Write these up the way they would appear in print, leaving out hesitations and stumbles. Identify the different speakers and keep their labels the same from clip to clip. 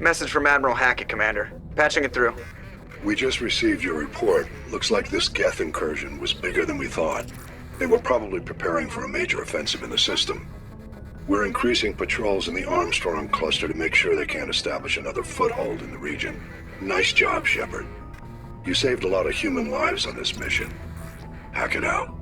Speaker 1: Message from Admiral Hackett, Commander. Patching it through.
Speaker 2: We just received your report. Looks like this Geth incursion was bigger than we thought. They were probably preparing for a major offensive in the system. We're increasing patrols in the Armstrong cluster to make sure they can't establish another foothold in the region. Nice job, Shepard. You saved a lot of human lives on this mission. Hack it out.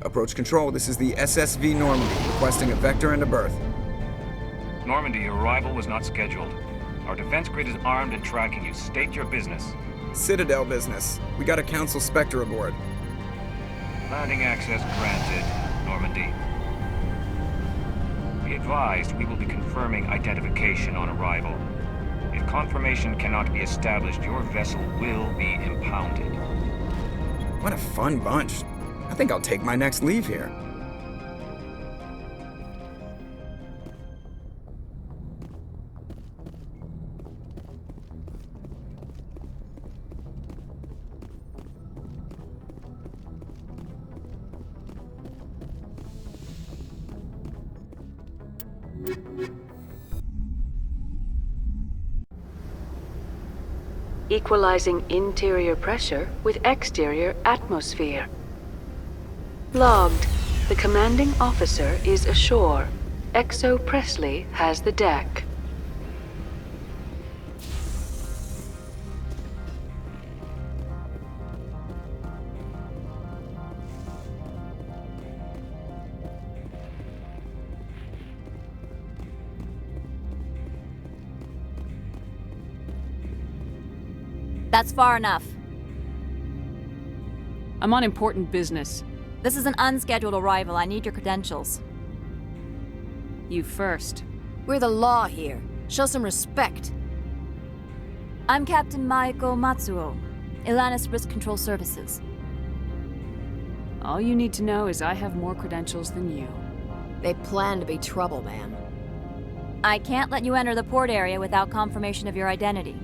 Speaker 3: Approach control, this is the SSV Normandy, requesting a vector and a berth.
Speaker 4: Normandy, your arrival was not scheduled. Our defense grid is armed and tracking you. State your business.
Speaker 3: Citadel business. We got a Council Spectre aboard.
Speaker 4: Landing access granted, Normandy. Be advised, we will be confirming identification on arrival. If confirmation cannot be established, your vessel will be impounded.
Speaker 3: What a fun bunch. I think I'll take my next leave here.
Speaker 5: Equalizing interior pressure with exterior atmosphere. Logged. The commanding officer is ashore. XO Presley has the deck.
Speaker 6: That's far enough.
Speaker 7: I'm on important business.
Speaker 6: This is an unscheduled arrival. I need your credentials.
Speaker 7: You first.
Speaker 8: We're the law here. Show some respect.
Speaker 6: I'm Captain Maiko Matsuo, Ilanis Risk Control Services.
Speaker 7: All you need to know is I have more credentials than you.
Speaker 8: They plan to be trouble, man.
Speaker 6: I can't let you enter the port area without confirmation of your identity.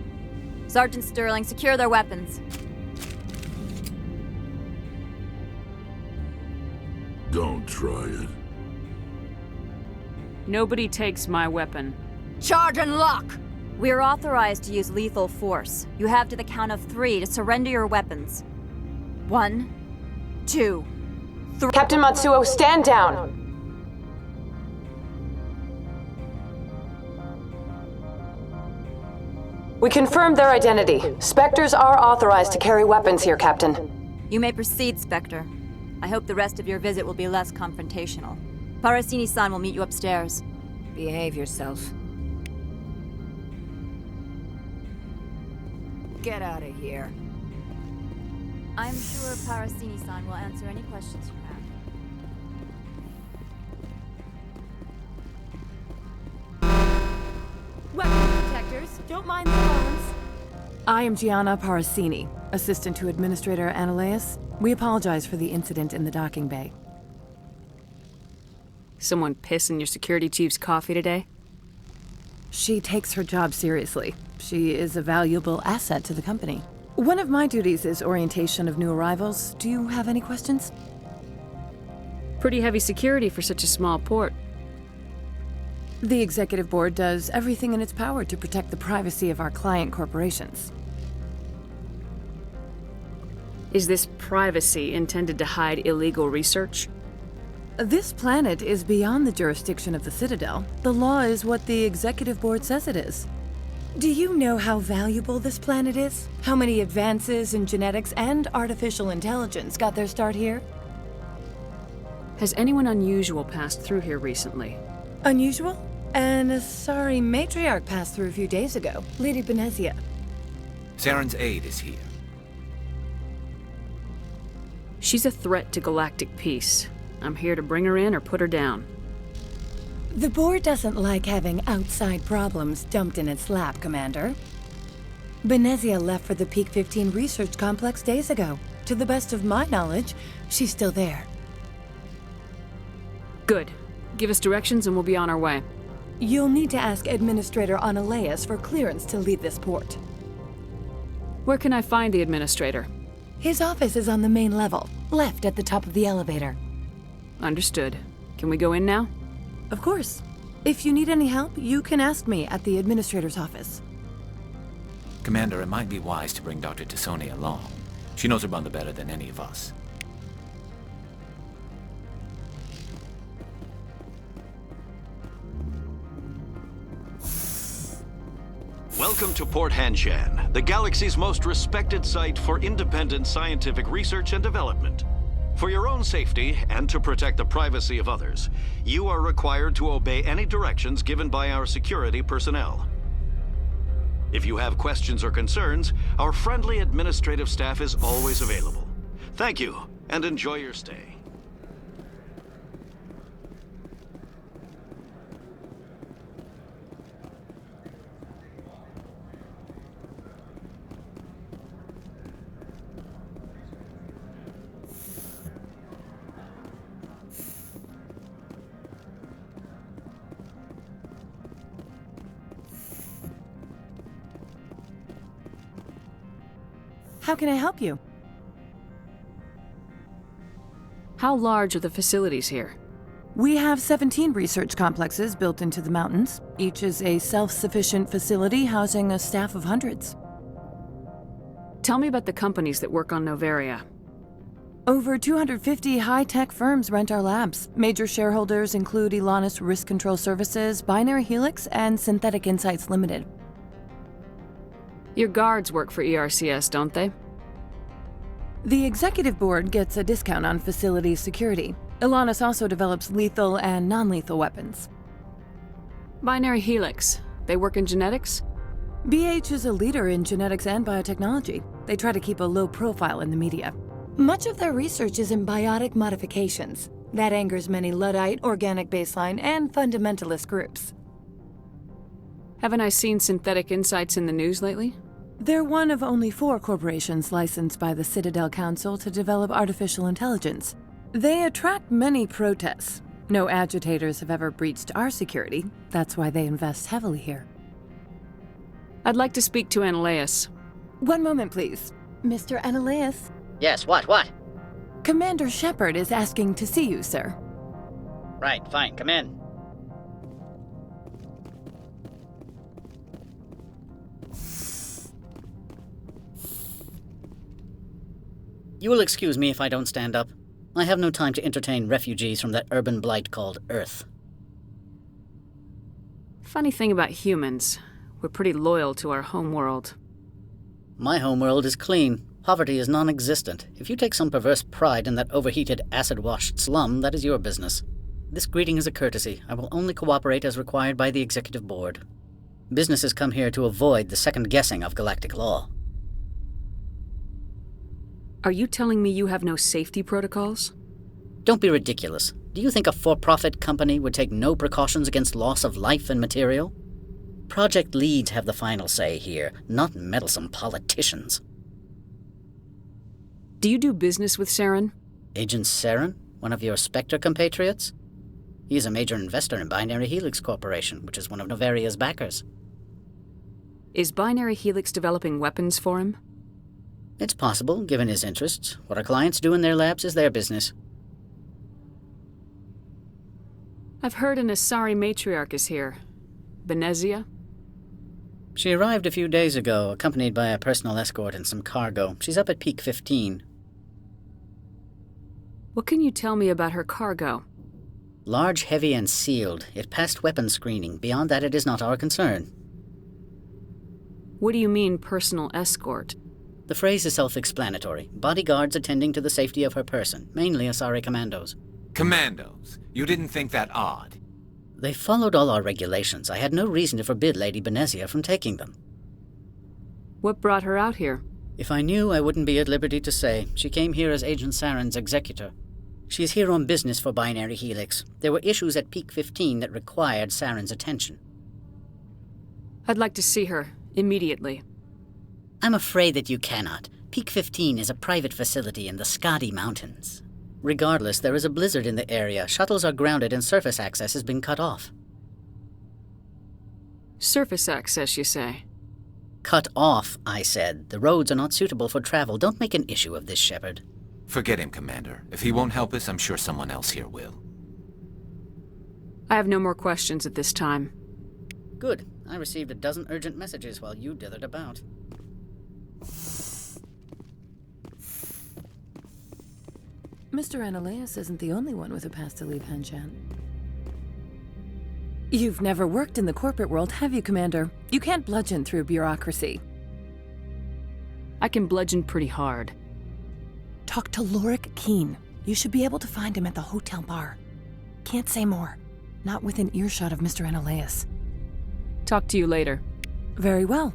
Speaker 6: Sergeant Sterling, secure their weapons.
Speaker 9: Don't try it.
Speaker 7: Nobody takes my weapon.
Speaker 8: Charge and lock!
Speaker 6: We're authorized to use lethal force. You have to the count of 3 to surrender your weapons. 1, 2, 3.
Speaker 10: Captain Matsuo, stand down! We confirmed their identity. Spectres are authorized to carry weapons here, Captain.
Speaker 6: You may proceed, Spectre. I hope the rest of your visit will be less confrontational. Parasini-san will meet you upstairs.
Speaker 8: Behave yourself. Get out of here.
Speaker 6: I'm sure Parasini-san will answer any questions you have.
Speaker 8: Weapon protectors, don't mind the alarms. I am Gianna Parasini, assistant to Administrator Ananias. We apologize for the incident in the docking bay.
Speaker 7: Someone piss in your security chief's coffee today?
Speaker 8: She takes her job seriously. She is a valuable asset to the company. One of my duties is orientation of new arrivals. Do you have any questions?
Speaker 7: Pretty heavy security for such a small port.
Speaker 8: The Executive Board does everything in its power to protect the privacy of our client corporations.
Speaker 7: Is this privacy intended to hide illegal research?
Speaker 8: This planet is beyond the jurisdiction of the Citadel. The law is what the Executive Board says it is. Do you know how valuable this planet is? How many advances in genetics and artificial intelligence got their start here?
Speaker 7: Has anyone unusual passed through here recently?
Speaker 8: Unusual? An Asari matriarch passed through a few days ago, Lady Benezia.
Speaker 11: Saren's aide is here.
Speaker 7: She's a threat to galactic peace. I'm here to bring her in or put her down.
Speaker 8: The board doesn't like having outside problems dumped in its lap, Commander. Benezia left for the Peak 15 research complex days ago. To the best of my knowledge, she's still there.
Speaker 7: Good. Give us directions and we'll be on our way.
Speaker 8: You'll need to ask Administrator Analeas for clearance to leave this port.
Speaker 7: Where can I find the Administrator?
Speaker 8: His office is on the main level, left at the top of the elevator.
Speaker 7: Understood. Can we go in now?
Speaker 8: Of course. If you need any help, you can ask me at the Administrator's office.
Speaker 11: Commander, it might be wise to bring Dr. T'Soni along. She knows her bundle better than any of us.
Speaker 12: Welcome to Port Hanshan, the galaxy's most respected site for independent scientific research and development. For your own safety and to protect the privacy of others, you are required to obey any directions given by our security personnel. If you have questions or concerns, our friendly administrative staff is always available. Thank you, and enjoy your stay.
Speaker 8: How can I help you?
Speaker 7: How large are the facilities here?
Speaker 8: We have 17 research complexes built into the mountains. Each is a self-sufficient facility housing a staff of hundreds.
Speaker 7: Tell me about the companies that work on Noveria.
Speaker 8: Over 250 high-tech firms rent our labs. Major shareholders include Elanus Risk Control Services, Binary Helix, and Synthetic Insights Limited.
Speaker 7: Your guards work for ERCS, don't they?
Speaker 8: The executive board gets a discount on facility security. Elanus also develops lethal and non-lethal weapons.
Speaker 7: Binary Helix. They work in genetics?
Speaker 8: BH is a leader in genetics and biotechnology. They try to keep a low profile in the media. Much of their research is in biotic modifications. That angers many Luddite, organic baseline, and fundamentalist groups.
Speaker 7: Haven't I seen Synthetic Insights in the news lately?
Speaker 8: They're one of only 4 corporations licensed by the Citadel Council to develop artificial intelligence. They attract many protests. No agitators have ever breached our security. That's why they invest heavily here.
Speaker 7: I'd like to speak to Analeas.
Speaker 8: One moment, please. Mr. Analeas?
Speaker 13: Yes, what?
Speaker 8: Commander Shepard is asking to see you, sir.
Speaker 13: Right, fine, come in. You will excuse me if I don't stand up. I have no time to entertain refugees from that urban blight called Earth.
Speaker 7: Funny thing about humans, we're pretty loyal to our homeworld.
Speaker 13: My homeworld is clean. Poverty is non-existent. If you take some perverse pride in that overheated, acid-washed slum, that is your business. This greeting is a courtesy. I will only cooperate as required by the Executive Board. Businesses come here to avoid the second-guessing of galactic law.
Speaker 7: Are you telling me you have no safety protocols?
Speaker 13: Don't be ridiculous. Do you think a for-profit company would take no precautions against loss of life and material? Project leads have the final say here, not meddlesome politicians.
Speaker 7: Do you do business with Saren?
Speaker 13: Agent Saren? One of your Spectre compatriots? He is a major investor in Binary Helix Corporation, which is one of Noveria's backers.
Speaker 7: Is Binary Helix developing weapons for him?
Speaker 13: It's possible, given his interests. What our clients do in their labs is their business.
Speaker 7: I've heard an Asari matriarch is here. Benezia?
Speaker 13: She arrived a few days ago, accompanied by a personal escort and some cargo. She's up at Peak 15.
Speaker 7: What can you tell me about her cargo?
Speaker 13: Large, heavy, and sealed. It passed weapons screening. Beyond that, it is not our concern.
Speaker 7: What do you mean, personal escort?
Speaker 13: The phrase is self-explanatory. Bodyguards attending to the safety of her person, mainly Asari commandos.
Speaker 11: Commandos? You didn't think that odd?
Speaker 13: They followed all our regulations. I had no reason to forbid Lady Benezia from taking them.
Speaker 7: What brought her out here?
Speaker 13: If I knew, I wouldn't be at liberty to say. She came here as Agent Saren's executor. She is here on business for Binary Helix. There were issues at Peak 15 that required Saren's attention.
Speaker 7: I'd like to see her, immediately.
Speaker 13: I'm afraid that you cannot. Peak 15 is a private facility in the Skadi Mountains. Regardless, there is a blizzard in the area. Shuttles are grounded and surface access has been cut off.
Speaker 7: Surface access, you say?
Speaker 13: Cut off, I said. The roads are not suitable for travel. Don't make an issue of this, Shepard.
Speaker 11: Forget him, Commander. If he won't help us, I'm sure someone else here will.
Speaker 7: I have no more questions at this time.
Speaker 13: Good. I received a dozen urgent messages while you dithered about.
Speaker 8: Mr. Ananias isn't the only one with a pass to leave Hanshan. You've never worked in the corporate world, have you, Commander? You can't bludgeon through bureaucracy.
Speaker 7: I can bludgeon pretty hard.
Speaker 8: Talk to Lorik Keen. You should be able to find him at the hotel bar. Can't say more. Not within earshot of Mr. Ananias.
Speaker 7: Talk to you later.
Speaker 8: Very well.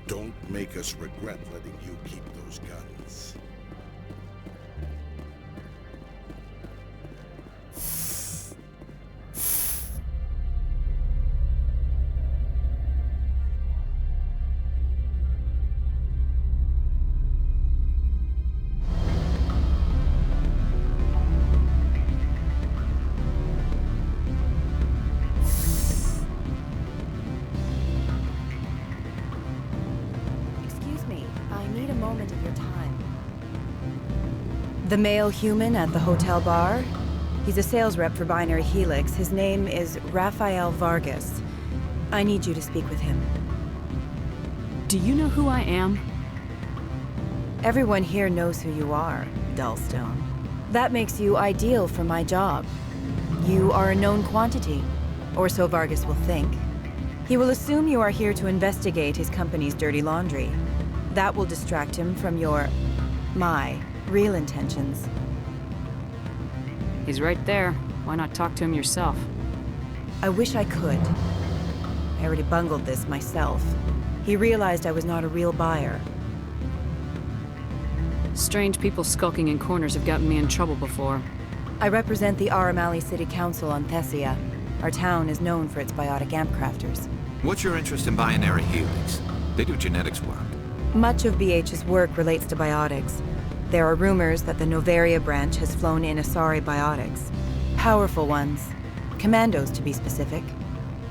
Speaker 9: Don't make us regret letting you keep those guns.
Speaker 14: The male human at the hotel bar? He's a sales rep for Binary Helix. His name is Rafael Vargas. I need you to speak with him.
Speaker 7: Do you know who I am?
Speaker 14: Everyone here knows who you are, Dullstone. That makes you ideal for my job. You are a known quantity, or so Vargas will think. He will assume you are here to investigate his company's dirty laundry. That will distract him from my real intentions.
Speaker 7: He's right there. Why not talk to him yourself?
Speaker 14: I wish I could. I already bungled this myself. He realized I was not a real buyer.
Speaker 7: Strange people skulking in corners have gotten me in trouble before.
Speaker 14: I represent the Aramali City Council on Thessia. Our town is known for its biotic amp crafters.
Speaker 11: What's your interest in Binary Helix? They do genetics work.
Speaker 14: Much of BH's work relates to biotics. There are rumors that the Noveria branch has flown in Asari biotics. Powerful ones. Commandos, to be specific.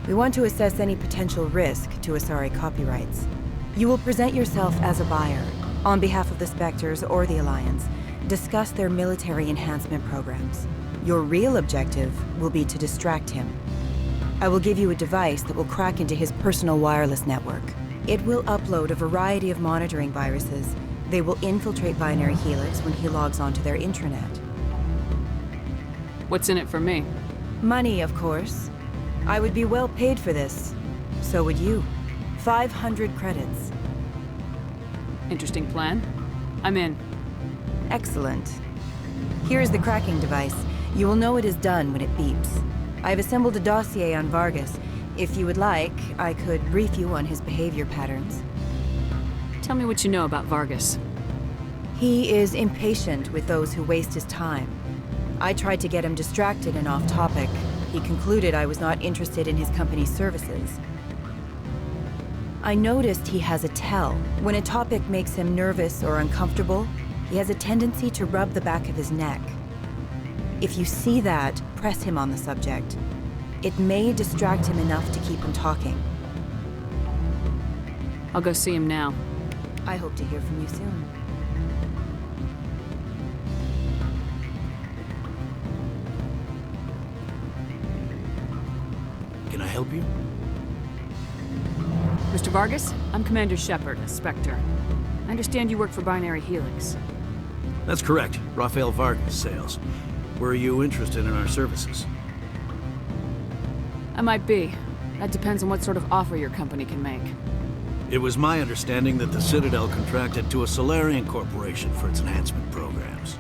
Speaker 14: We want to assess any potential risk to Asari copyrights. You will present yourself as a buyer, on behalf of the Spectres or the Alliance. Discuss their military enhancement programs. Your real objective will be to distract him. I will give you a device that will crack into his personal wireless network. It will upload a variety of monitoring viruses. They will infiltrate Binary Helix when he logs onto their intranet.
Speaker 7: What's in it for me?
Speaker 14: Money, of course. I would be well paid for this. So would you. 500 credits.
Speaker 7: Interesting plan. I'm in.
Speaker 14: Excellent. Here's the cracking device. You will know it is done when it beeps. I've assembled a dossier on Vargas. If you would like, I could brief you on his behavior patterns.
Speaker 7: Tell me what you know about Vargas.
Speaker 14: He is impatient with those who waste his time. I tried to get him distracted and off topic. He concluded I was not interested in his company's services. I noticed he has a tell. When a topic makes him nervous or uncomfortable, he has a tendency to rub the back of his neck. If you see that, press him on the subject. It may distract him enough to keep him talking.
Speaker 7: I'll go see him now.
Speaker 14: I hope to hear from you soon.
Speaker 15: Can I help you?
Speaker 7: Mr. Vargas, I'm Commander Shepard, a Spectre. I understand you work for Binary Helix.
Speaker 15: That's correct. Rafael Vargas, sales. Were you interested in our services?
Speaker 7: I might be. That depends on what sort of offer your company can make.
Speaker 15: It was my understanding that the Citadel contracted to a Solarian corporation for its enhancement programs.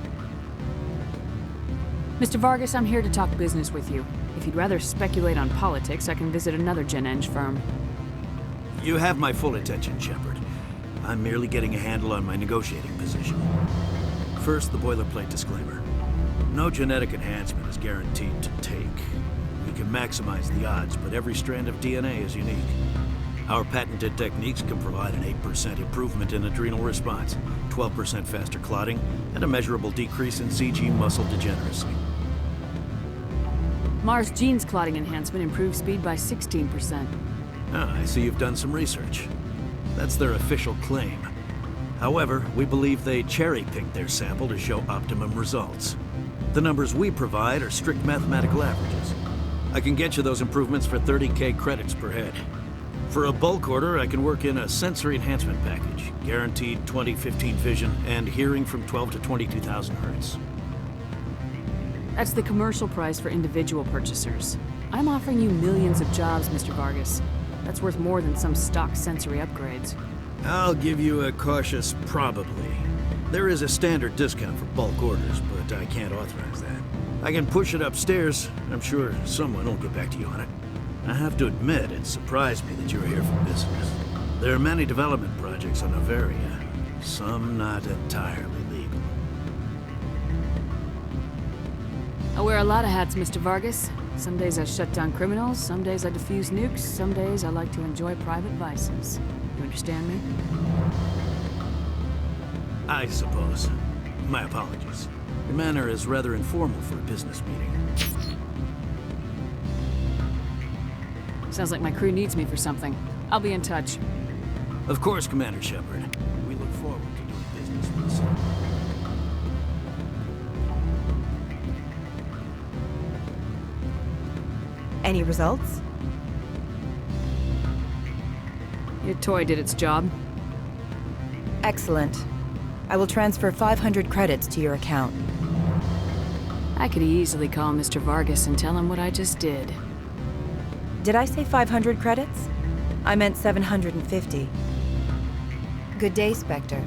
Speaker 7: Mr. Vargas, I'm here to talk business with you. If you'd rather speculate on politics, I can visit another Gen Eng firm.
Speaker 15: You have my full attention, Shepard. I'm merely getting a handle on my negotiating position. First, the boilerplate disclaimer. No genetic enhancement is guaranteed to take. We can maximize the odds, but every strand of DNA is unique. Our patented techniques can provide an 8% improvement in adrenal response, 12% faster clotting, and a measurable decrease in CG muscle degeneracy.
Speaker 7: Mars Gene's clotting enhancement improves speed by 16%.
Speaker 15: Ah, I see you've done some research. That's their official claim. However, we believe they cherry-picked their sample to show optimum results. The numbers we provide are strict mathematical averages. I can get you those improvements for 30K credits per head. For a bulk order, I can work in a sensory enhancement package, guaranteed 20/15 vision, and hearing from 12 to 22,000 hertz.
Speaker 7: That's the commercial price for individual purchasers. I'm offering you millions of jobs, Mr. Vargas. That's worth more than some stock sensory upgrades.
Speaker 15: I'll give you a cautious probably. There is a standard discount for bulk orders, but I can't authorize that. I can push it upstairs. I'm sure someone will get back to you on it. I have to admit, it surprised me that you're here for business. There are many development projects on Noveria, some not entirely legal.
Speaker 7: I wear a lot of hats, Mr. Vargas. Some days I shut down criminals, some days I defuse nukes, some days I like to enjoy private vices. You understand me?
Speaker 15: I suppose. My apologies. Your manner is rather informal for a business meeting.
Speaker 7: Sounds like my crew needs me for something. I'll be in touch.
Speaker 15: Of course, Commander Shepard. We look forward to doing business with you.
Speaker 14: Any results?
Speaker 7: Your toy did its job.
Speaker 14: Excellent. I will transfer 500 credits to your account.
Speaker 7: I could easily call Mr. Vargas and tell him what I just did.
Speaker 14: Did I say 500 credits? I meant 750. Good day, Spectre.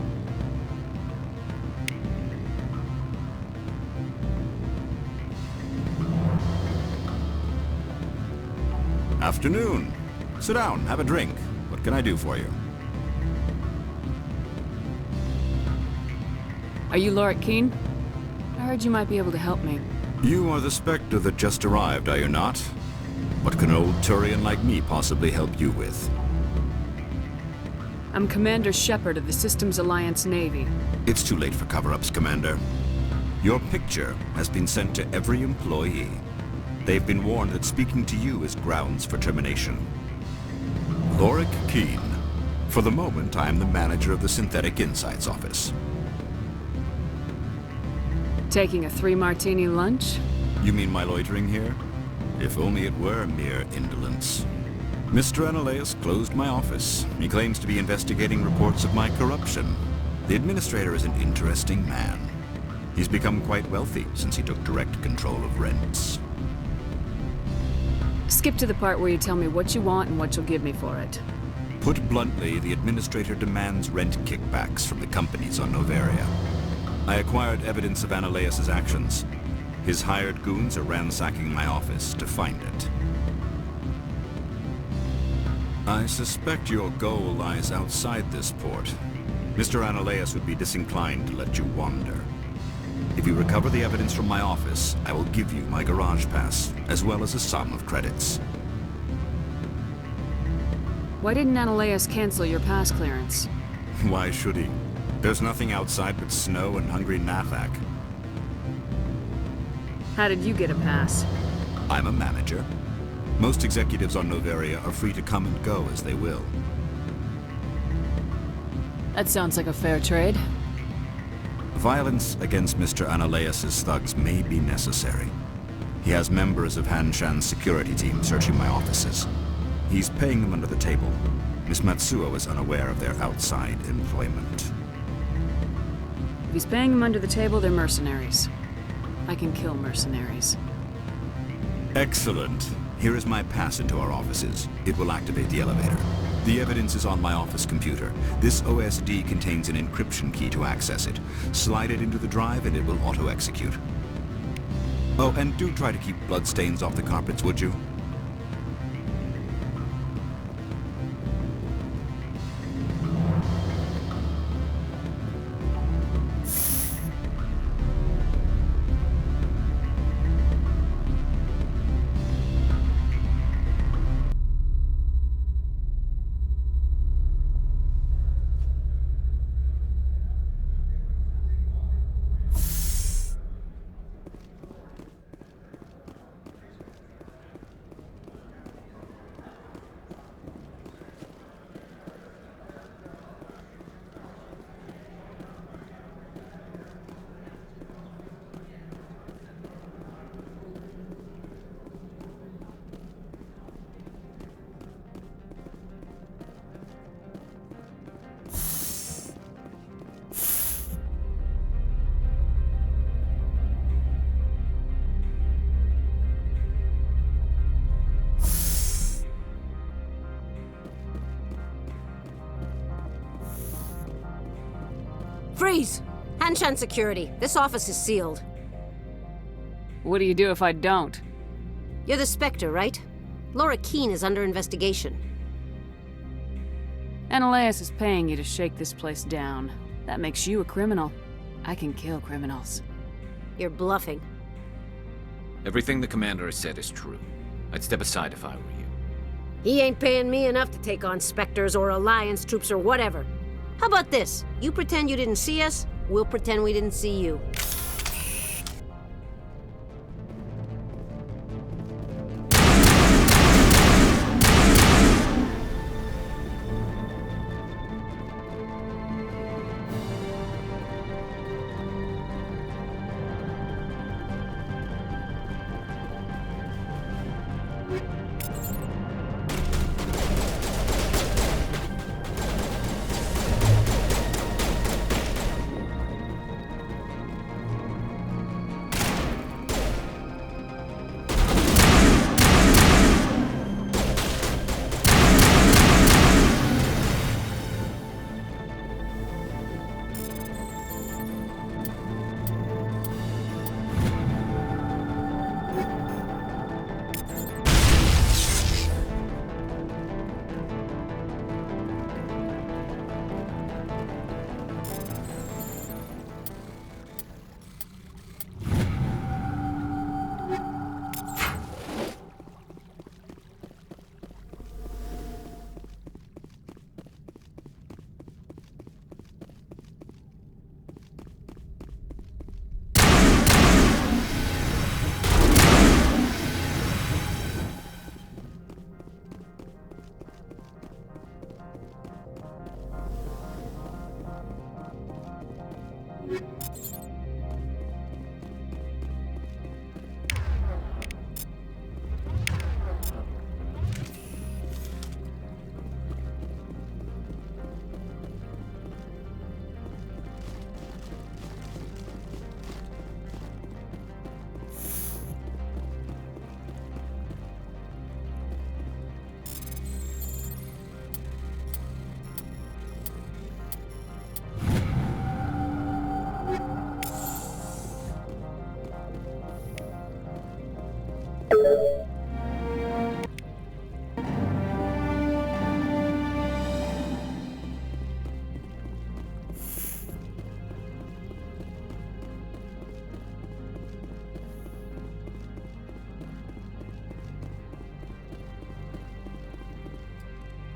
Speaker 16: Afternoon. Sit down, have a drink. What can I do for you?
Speaker 7: Are you Lorik Keene? I heard you might be able to help me.
Speaker 16: You are the Spectre that just arrived, are you not? What can an old Turian like me possibly help you with?
Speaker 7: I'm Commander Shepard of the Systems Alliance Navy.
Speaker 16: It's too late for cover-ups, Commander. Your picture has been sent to every employee. They've been warned that speaking to you is grounds for termination. Lorik Keene. For the moment, I am the manager of the Synthetic Insights Office.
Speaker 7: Taking a 3-martini lunch?
Speaker 16: You mean my loitering here? If only it were mere indolence. Mr. Analeas closed my office. He claims to be investigating reports of my corruption. The administrator is an interesting man. He's become quite wealthy since he took direct control of rents.
Speaker 7: Skip to the part where you tell me what you want and what you'll give me for it.
Speaker 16: Put bluntly, the administrator demands rent kickbacks from the companies on Noveria. I acquired evidence of Analeas' actions. His hired goons are ransacking my office to find it. I suspect your goal lies outside this port. Mr. Analeas would be disinclined to let you wander. If you recover the evidence from my office, I will give you my garage pass, as well as a sum of credits.
Speaker 7: Why didn't Analeas cancel your pass clearance?
Speaker 16: Why should he? There's nothing outside but snow and hungry Nathak.
Speaker 7: How did you get a pass?
Speaker 16: I'm a manager. Most executives on Noveria are free to come and go as they will.
Speaker 7: That sounds like a fair trade.
Speaker 16: Violence against Mr. Analeas' thugs may be necessary. He has members of Hanshan's security team searching my offices. He's paying them under the table. Miss Matsuo is unaware of their outside employment.
Speaker 7: If he's paying them under the table, they're mercenaries. I can kill mercenaries.
Speaker 16: Excellent. Here is my pass into our offices. It will activate the elevator. The evidence is on my office computer. This OSD contains an encryption key to access it. Slide it into the drive and it will auto-execute. Oh, and do try to keep bloodstains off the carpets, would you?
Speaker 17: Freeze! Hanshan security. This office is sealed.
Speaker 7: What do you do if I don't?
Speaker 17: You're the Spectre, right? Laura Keene is under investigation.
Speaker 7: Ananias is paying you to shake this place down. That makes you a criminal. I can kill criminals.
Speaker 17: You're bluffing.
Speaker 11: Everything the commander has said is true. I'd step aside if I were you.
Speaker 17: He ain't paying me enough to take on Spectres or Alliance troops or whatever. How about this? You pretend you didn't see us, we'll pretend we didn't see you.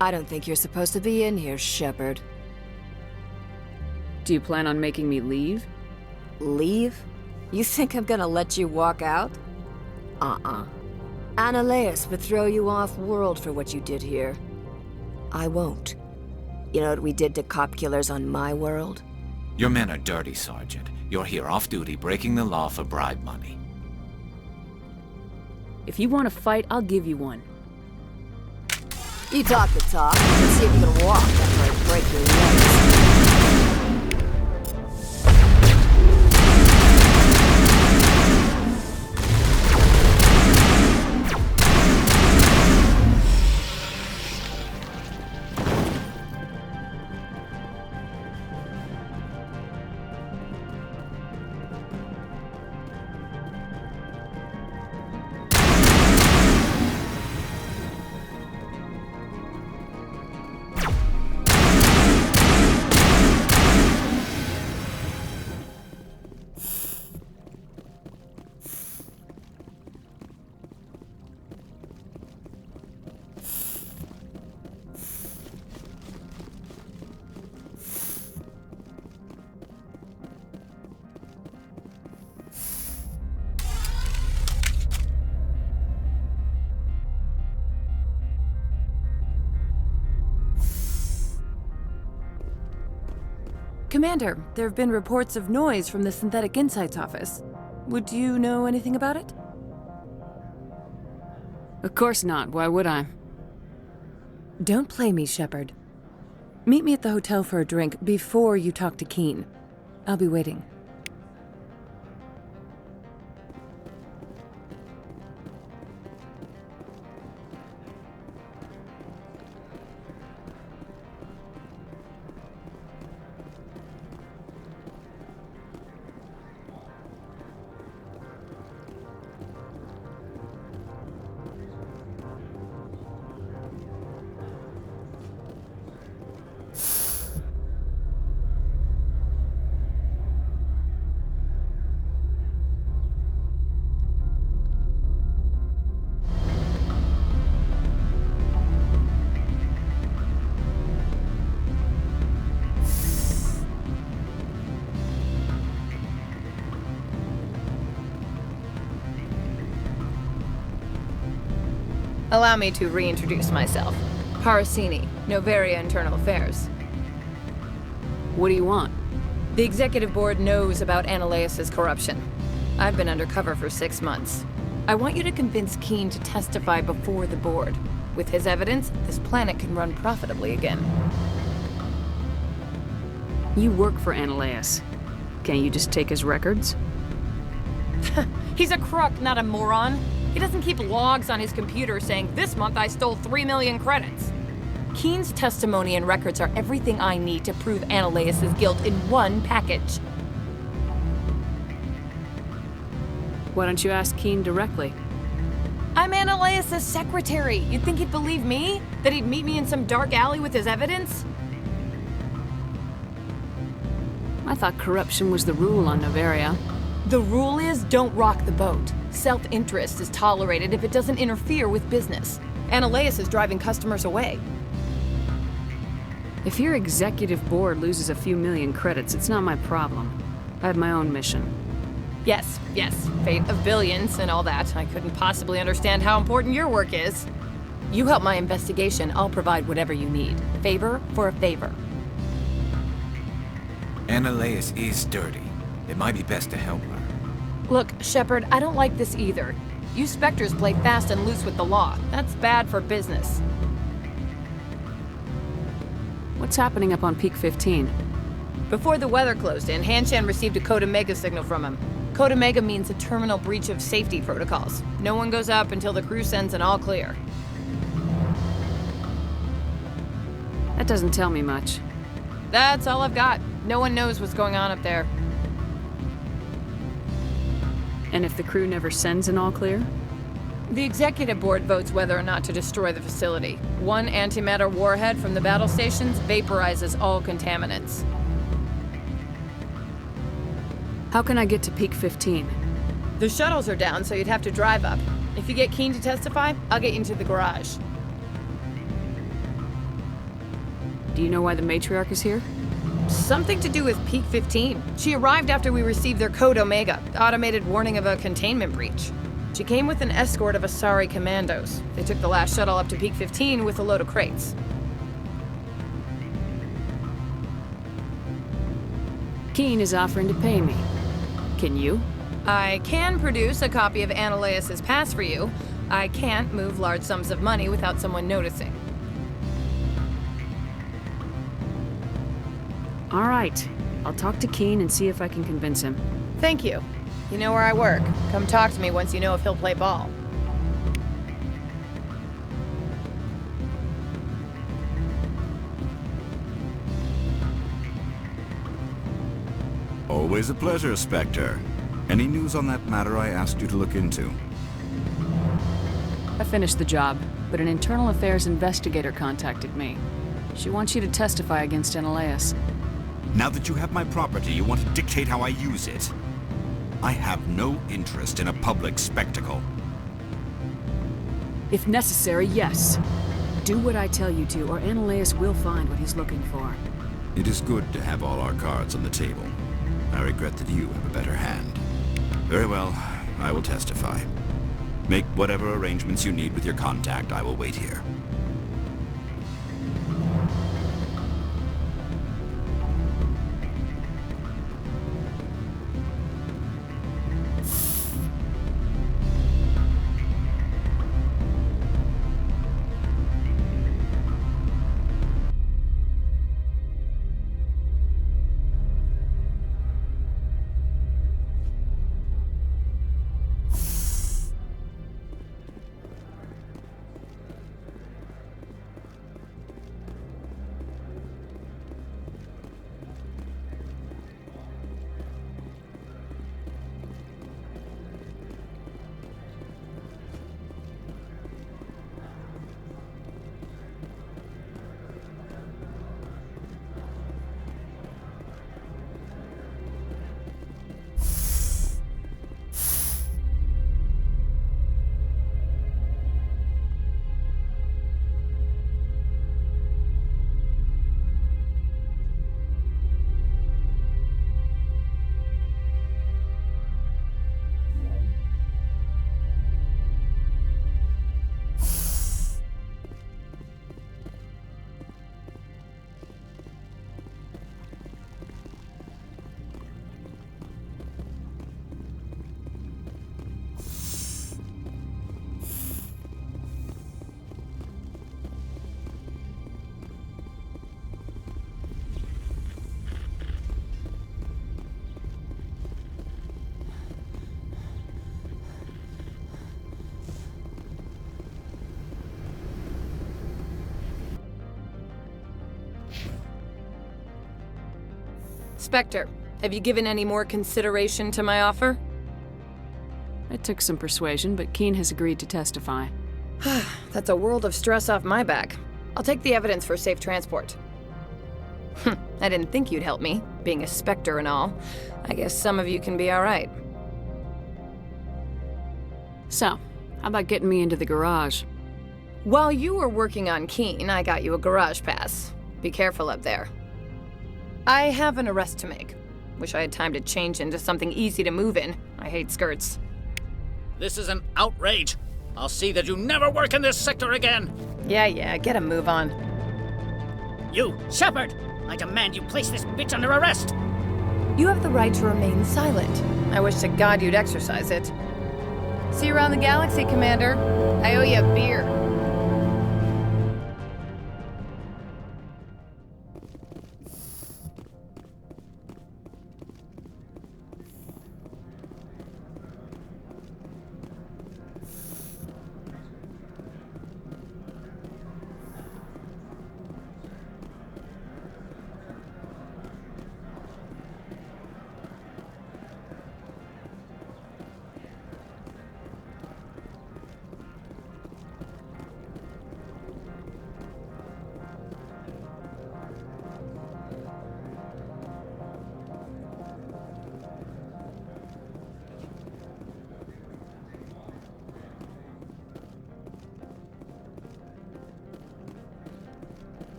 Speaker 18: I don't think you're supposed to be in here, Shepard.
Speaker 7: Do you plan on making me leave?
Speaker 18: Leave? You think I'm gonna let you walk out? Ananias would throw you off-world for what you did here. I won't. You know what we did to cop killers on my world?
Speaker 11: Your men are dirty, Sergeant. You're here off-duty, breaking the law for bribe money.
Speaker 7: If you want to fight, I'll give you one.
Speaker 18: You talk the talk. Let's see if you can walk after I break your legs.
Speaker 8: Commander, there have been reports of noise from the Synthetic Insights office. Would you know anything about it?
Speaker 7: Of course not. Why would I?
Speaker 8: Don't play me, Shepard. Meet me at the hotel for a drink before you talk to Keen. I'll be waiting.
Speaker 19: Allow me to reintroduce myself. Parasini, Noveria Internal Affairs.
Speaker 7: What do you want?
Speaker 19: The Executive Board knows about Ananias' corruption. I've been undercover for 6 months. I want you to convince Keen to testify before the Board. With his evidence, this planet can run profitably again.
Speaker 7: You work for Ananias. Can't you just take his records?
Speaker 19: He's a crook, not a moron. He doesn't keep logs on his computer saying, "This month I stole 3 million credits." Keen's testimony and records are everything I need to prove Ananias' guilt in one package.
Speaker 7: Why don't you ask Keen directly?
Speaker 19: I'm Ananias' secretary. You'd think he'd believe me? That he'd meet me in some dark alley with his evidence?
Speaker 7: I thought corruption was the rule on Noveria.
Speaker 19: The rule is, don't rock the boat. Self-interest is tolerated if it doesn't interfere with business. Ananias is driving customers away.
Speaker 7: If your executive board loses a few million credits, it's not my problem. I have my own mission.
Speaker 19: Yes, fate of billions and all that. I couldn't possibly understand how important your work is. You help my investigation, I'll provide whatever you need. Favor for a favor.
Speaker 11: Ananias is dirty. It might be best to help her.
Speaker 19: Look, Shepard, I don't like this either. You Spectres play fast and loose with the law. That's bad for business.
Speaker 7: What's happening up on Peak 15?
Speaker 19: Before the weather closed in, Hanshan received a Code Omega signal from him. Code Omega means a terminal breach of safety protocols. No one goes up until the crew sends an all clear.
Speaker 7: That doesn't tell me much.
Speaker 19: That's all I've got. No one knows what's going on up there.
Speaker 7: And if the crew never sends an all clear?
Speaker 19: The Executive Board votes whether or not to destroy the facility. One antimatter warhead from the battle stations vaporizes all contaminants.
Speaker 7: How can I get to Peak 15?
Speaker 19: The shuttles are down, so you'd have to drive up. If you get Keen to testify, I'll get you into the garage.
Speaker 7: Do you know why the matriarch is here?
Speaker 19: Something to do with Peak 15. She arrived after we received their Code Omega, automated warning of a containment breach. She came with an escort of Asari commandos. They took the last shuttle up to Peak 15 with a load of crates.
Speaker 7: Keen is offering to pay me. Can you?
Speaker 19: I can produce a copy of Ananias' pass for you. I can't move large sums of money without someone noticing.
Speaker 7: All right. I'll talk to Keen and see if I can convince him.
Speaker 19: Thank you. You know where I work. Come talk to me once you know if he'll play ball.
Speaker 16: Always a pleasure, Spectre. Any news on that matter I asked you to look into?
Speaker 7: I finished the job, but an internal affairs investigator contacted me. She wants you to testify against Ananias.
Speaker 16: Now that you have my property, you want to dictate how I use it. I have no interest in a public spectacle.
Speaker 7: If necessary, yes. Do what I tell you to, or Ananias will find what he's looking for.
Speaker 16: It is good to have all our cards on the table. I regret that you have a better hand. Very well, I will testify. Make whatever arrangements you need with your contact. I will wait here.
Speaker 19: Spectre, have you given any more consideration to my offer?
Speaker 7: It took some persuasion, but Keen has agreed to testify.
Speaker 19: That's a world of stress off my back. I'll take the evidence for safe transport. I didn't think you'd help me, being a Spectre and all. I guess some of you can be alright.
Speaker 7: So, how about getting me into the garage?
Speaker 19: While you were working on Keen, I got you a garage pass. Be careful up there. I have an arrest to make. Wish I had time to change into something easy to move in. I hate skirts.
Speaker 13: This is an outrage. I'll see that you never work in this sector again.
Speaker 19: Yeah, get a move on.
Speaker 13: You, Shepard! I demand you place this bitch under arrest!
Speaker 19: You have the right to remain silent. I wish to God you'd exercise it. See you around the galaxy, Commander. I owe you a beer.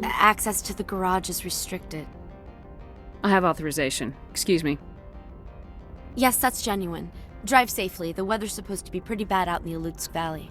Speaker 6: Access to the garage is restricted.
Speaker 7: I have authorization. Excuse me.
Speaker 6: Yes, that's genuine. Drive safely. The weather's supposed to be pretty bad out in the Alutsk Valley.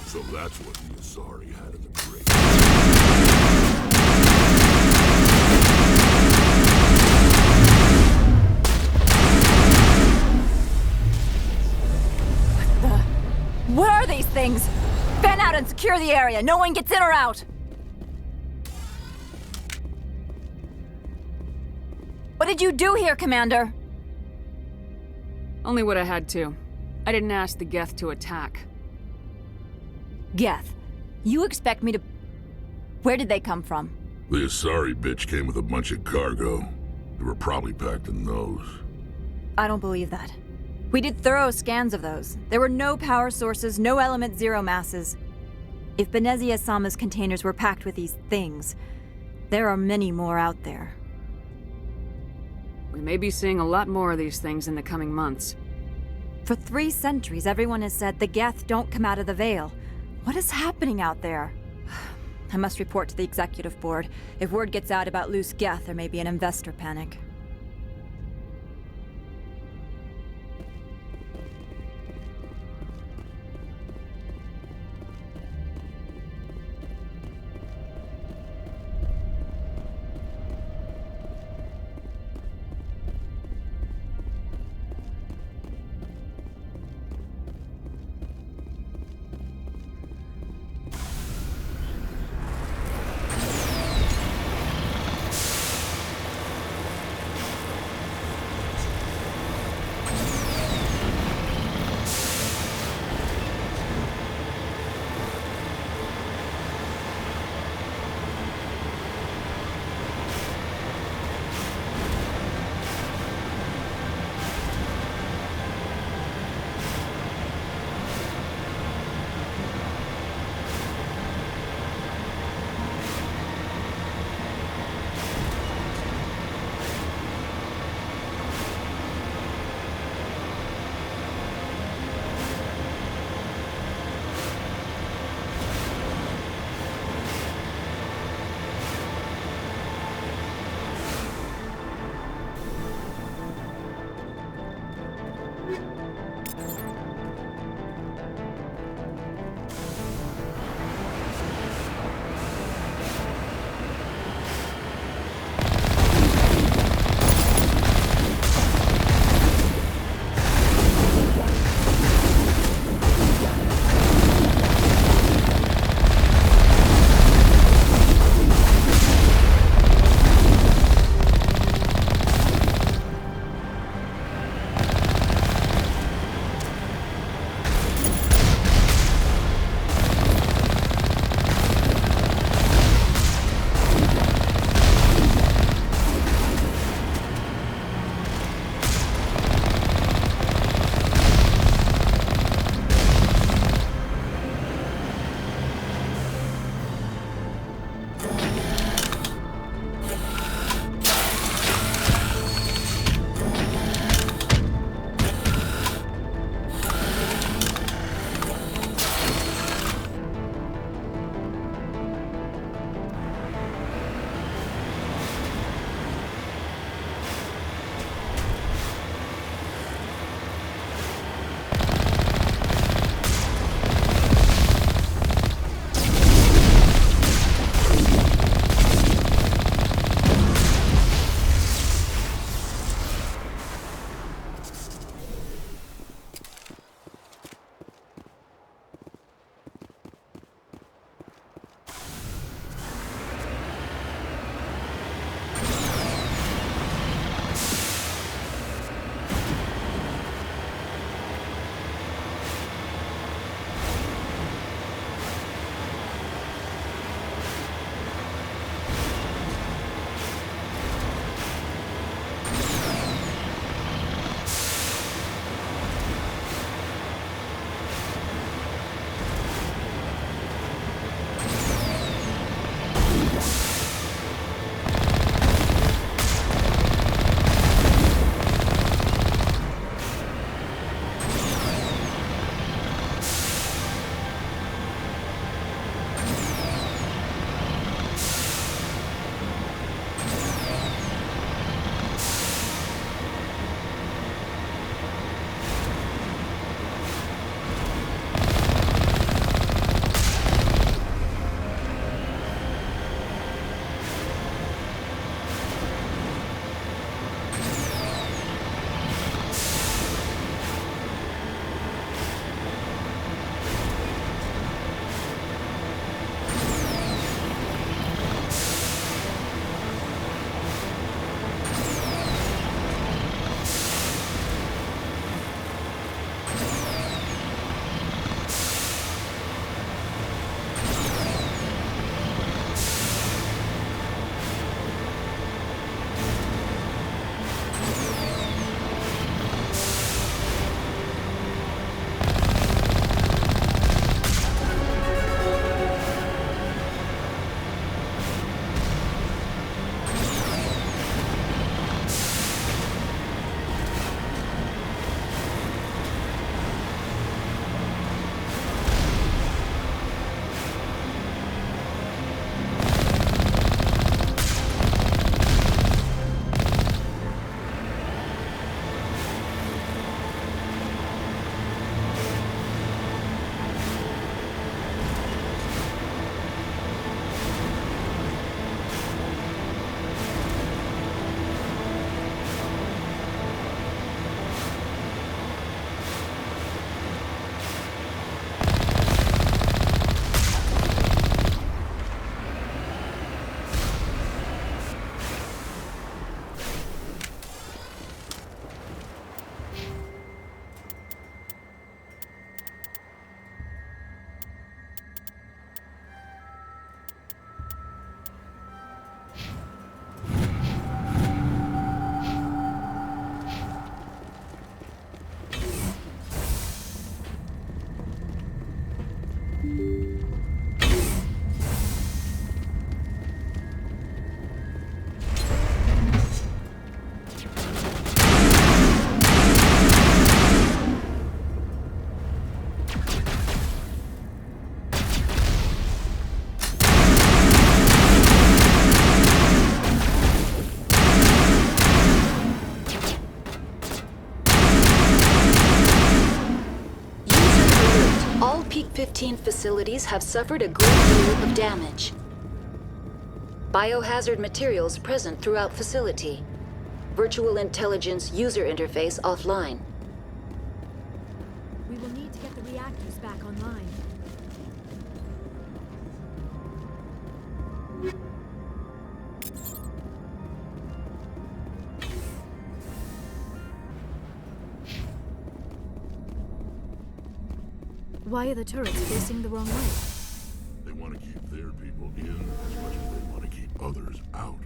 Speaker 9: So that's what the Asari had in the crate.
Speaker 6: What are these things? Fan out and secure the area. No one gets in or out. What did you do here, Commander?
Speaker 7: Only what I had to. I didn't ask the Geth to attack.
Speaker 6: Geth, you expect me to... Where did they come from?
Speaker 9: The Asari bitch came with a bunch of cargo. They were probably packed in those.
Speaker 6: I don't believe that. We did thorough scans of those. There were no power sources, no element zero masses. If Benezia Sama's containers were packed with these things, there are many more out there.
Speaker 7: We may be seeing a lot more of these things in the coming months.
Speaker 6: For 3 centuries, everyone has said the Geth don't come out of the Veil. What is happening out there? I must report to the executive board. If word gets out about loose Geth, there may be an investor panic.
Speaker 20: 15 facilities have suffered a great deal of damage. Biohazard materials present throughout facility. Virtual intelligence user interface offline.
Speaker 6: We will need to get the reactors back online. Why are the turrets facing the wrong way?
Speaker 9: They want to keep their people in as much as they want to keep others out.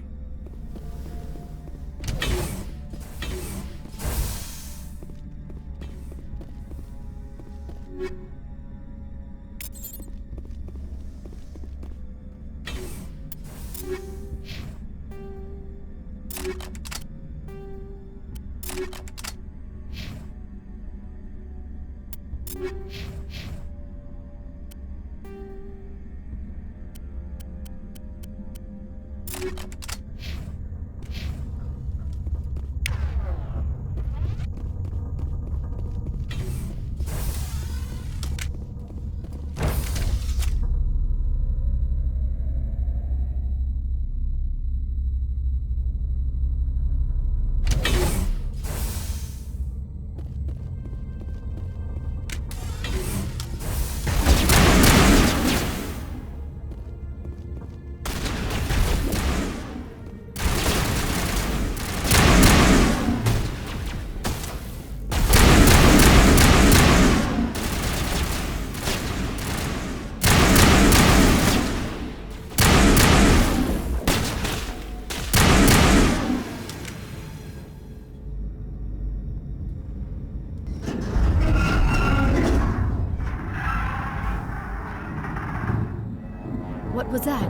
Speaker 6: What was that?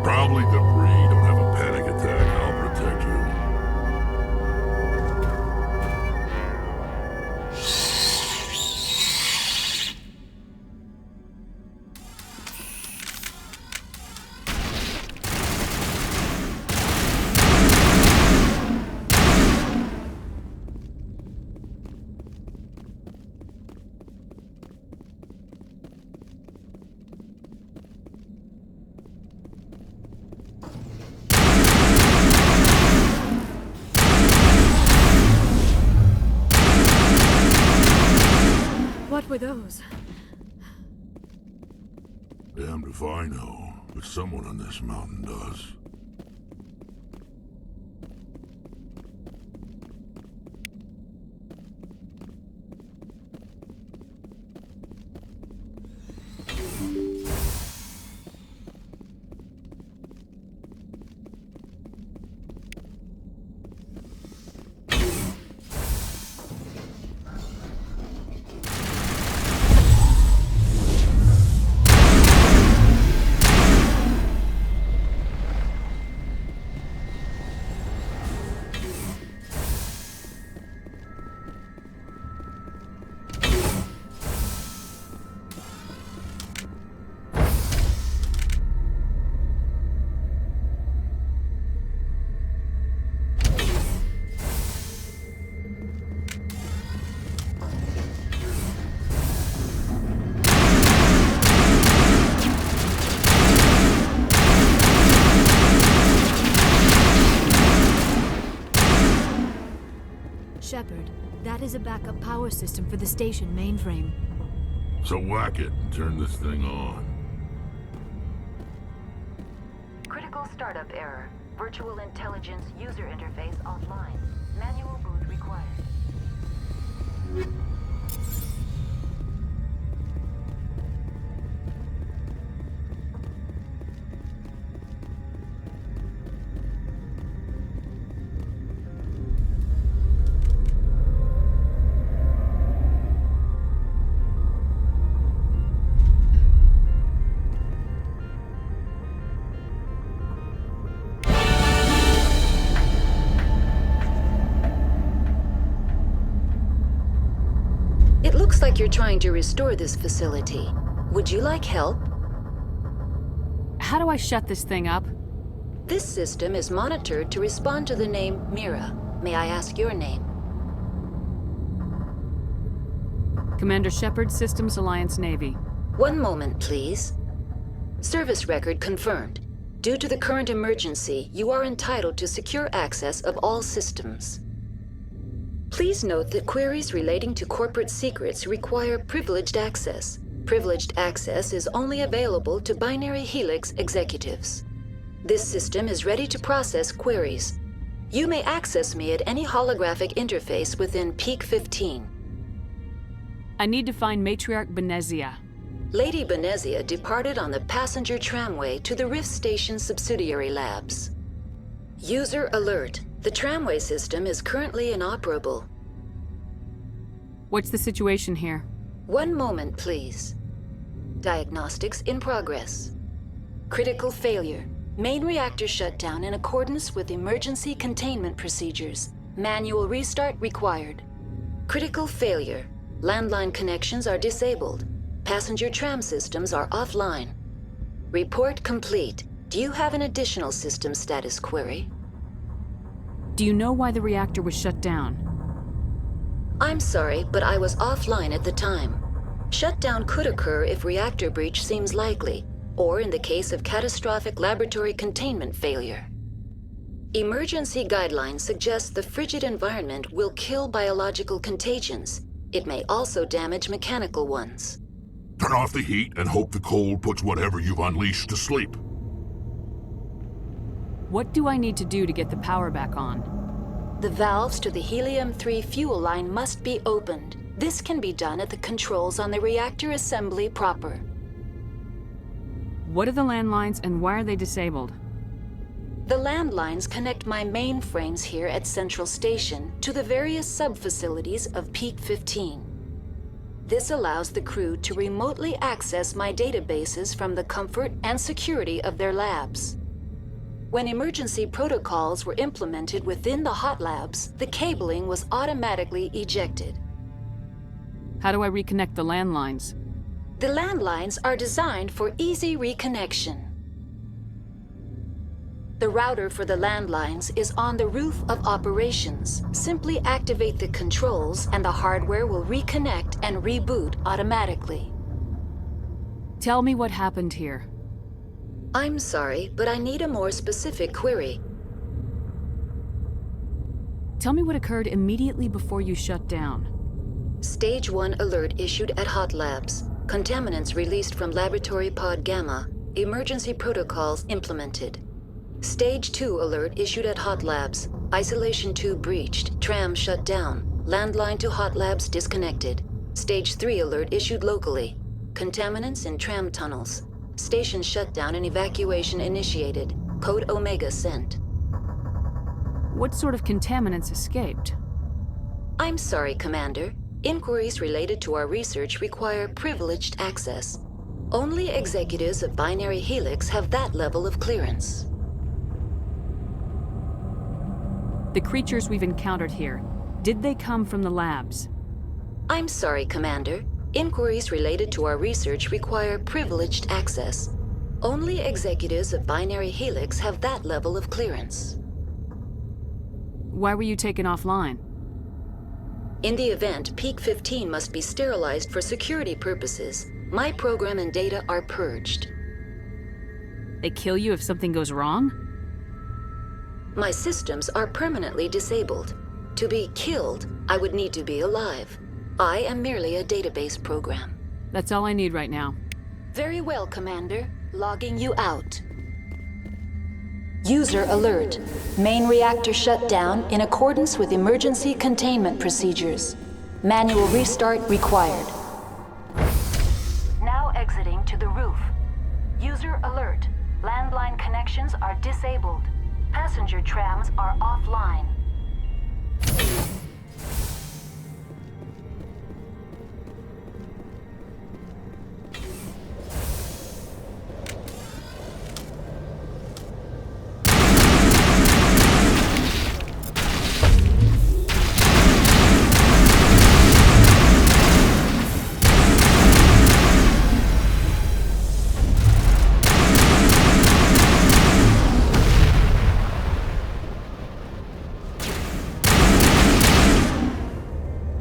Speaker 9: Probably debris. Don't have a panic attack. I'll protect you.
Speaker 6: What were those?
Speaker 9: Damned if I know, but someone on this mountain does.
Speaker 6: Shepard, that is a backup power system for the station mainframe.
Speaker 9: So whack it and turn this thing on.
Speaker 20: Critical startup error. Virtual intelligence user interface offline. Manual boot required. Looks like you're trying to restore this facility. Would you like help?
Speaker 7: How do I shut this thing up?
Speaker 20: This system is monitored to respond to the name Mira. May I ask your name?
Speaker 7: Commander Shepard, Systems Alliance Navy.
Speaker 21: One moment, please. Service record confirmed. Due to the current emergency, you are entitled to secure access of all systems. Please note that queries relating to corporate secrets require privileged access. Privileged access is only available to Binary Helix executives. This system is ready to process queries. You may access me at any holographic interface within Peak 15.
Speaker 7: I need to find Matriarch Benezia.
Speaker 21: Lady Benezia departed on the passenger tramway to the Rift Station subsidiary labs. User alert. The tramway system is currently inoperable.
Speaker 7: What's the situation here?
Speaker 21: One moment, please. Diagnostics in progress. Critical failure. Main reactor shut down in accordance with emergency containment procedures. Manual restart required. Critical failure. Landline connections are disabled. Passenger tram systems are offline. Report complete. Do you have an additional system status query?
Speaker 7: Do you know why the reactor was shut down?
Speaker 21: I'm sorry, but I was offline at the time. Shutdown could occur if reactor breach seems likely, or in the case of catastrophic laboratory containment failure. Emergency guidelines suggest the frigid environment will kill biological contagions. It may also damage mechanical ones.
Speaker 9: Turn off the heat and hope the cold puts whatever you've unleashed to sleep.
Speaker 7: What do I need to do to get the power back on?
Speaker 21: The valves to the helium-3 fuel line must be opened. This can be done at the controls on the reactor assembly proper.
Speaker 7: What are the landlines and why are they disabled?
Speaker 21: The landlines connect my mainframes here at Central Station to the various sub-facilities of Peak 15. This allows the crew to remotely access my databases from the comfort and security of their labs. When emergency protocols were implemented within the hot labs, the cabling was automatically ejected.
Speaker 7: How do I reconnect the landlines?
Speaker 21: The landlines are designed for easy reconnection. The router for the landlines is on the roof of operations. Simply activate the controls and the hardware will reconnect and reboot automatically.
Speaker 7: Tell me what happened here.
Speaker 21: I'm sorry, but I need a more specific query.
Speaker 7: Tell me what occurred immediately before you shut down.
Speaker 21: Stage 1 alert issued at Hot Labs. Contaminants released from Laboratory Pod Gamma. Emergency protocols implemented. Stage 2 alert issued at Hot Labs. Isolation 2 breached. Tram shut down. Landline to Hot Labs disconnected. Stage 3 alert issued locally. Contaminants in tram tunnels. Station shutdown and evacuation initiated. Code Omega sent.
Speaker 7: What sort of contaminants escaped?
Speaker 21: I'm sorry, Commander. Inquiries related to our research require privileged access. Only executives of Binary Helix have that level of clearance.
Speaker 7: The creatures we've encountered here, did they come from the labs?
Speaker 21: I'm sorry, Commander. Inquiries related to our research require privileged access. Only executives of Binary Helix have that level of clearance.
Speaker 7: Why were you taken offline?
Speaker 21: In the event, Peak 15 must be sterilized for security purposes. My program and data are purged.
Speaker 7: They kill you if something goes wrong?
Speaker 21: My systems are permanently disabled. To be killed, I would need to be alive. I am merely a database program.
Speaker 7: That's all I need right now.
Speaker 21: Very well, Commander. Logging you out. User alert. Main reactor shut down in accordance with emergency containment procedures. Manual restart required.
Speaker 20: Now exiting to the roof. User alert. Landline connections are disabled. Passenger trams are offline.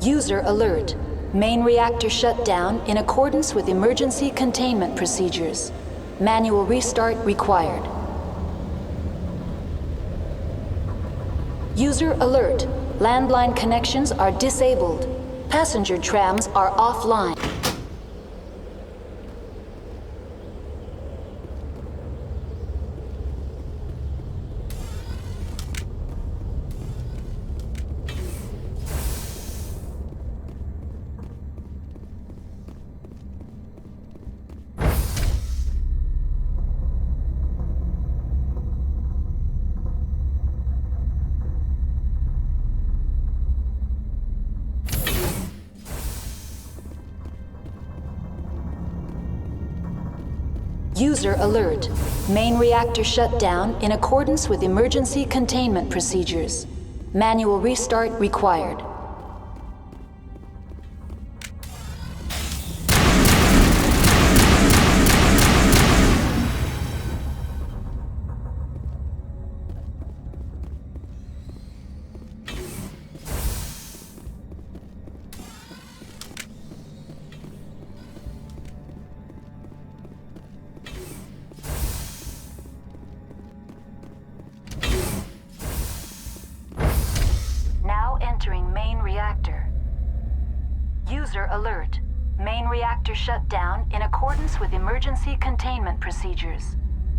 Speaker 21: User alert. Main reactor shut down in accordance with emergency containment procedures. Manual restart required. User alert. Landline connections are disabled. Passenger trams are offline. User alert. Main reactor shut down in accordance with emergency containment procedures. Manual restart required. Entering main reactor. User alert. Main reactor shut down in accordance with emergency containment procedures.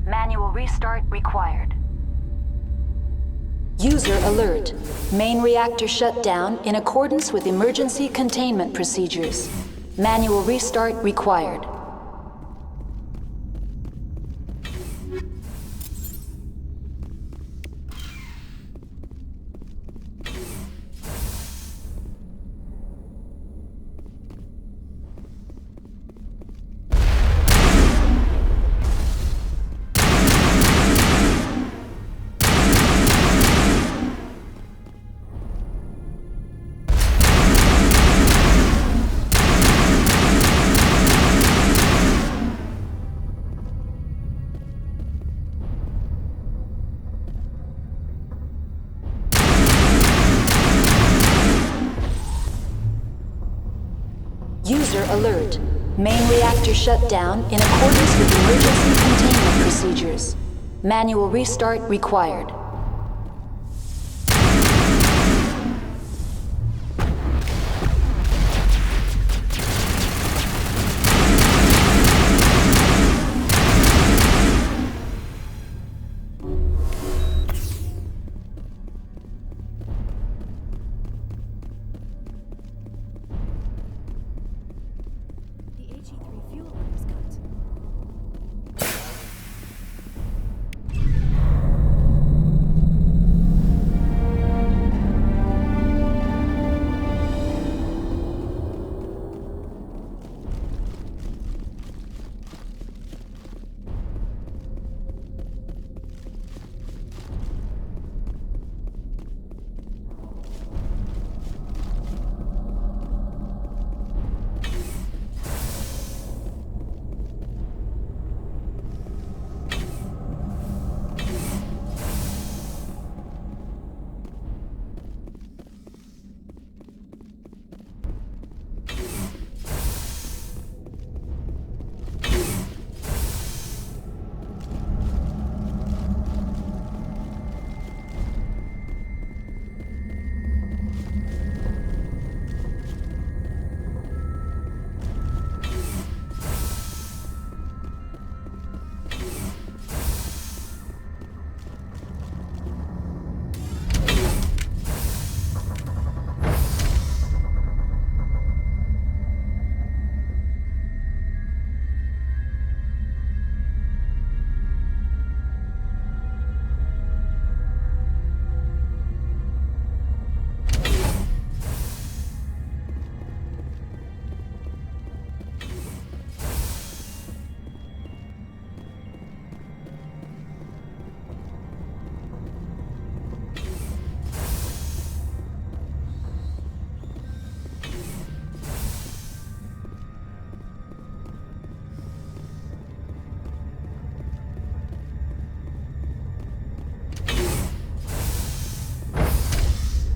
Speaker 21: Manual restart required. User alert. Main reactor shut down in accordance with emergency containment procedures. Manual restart required. User alert. Main reactor shut down in accordance with emergency containment procedures. Manual restart required.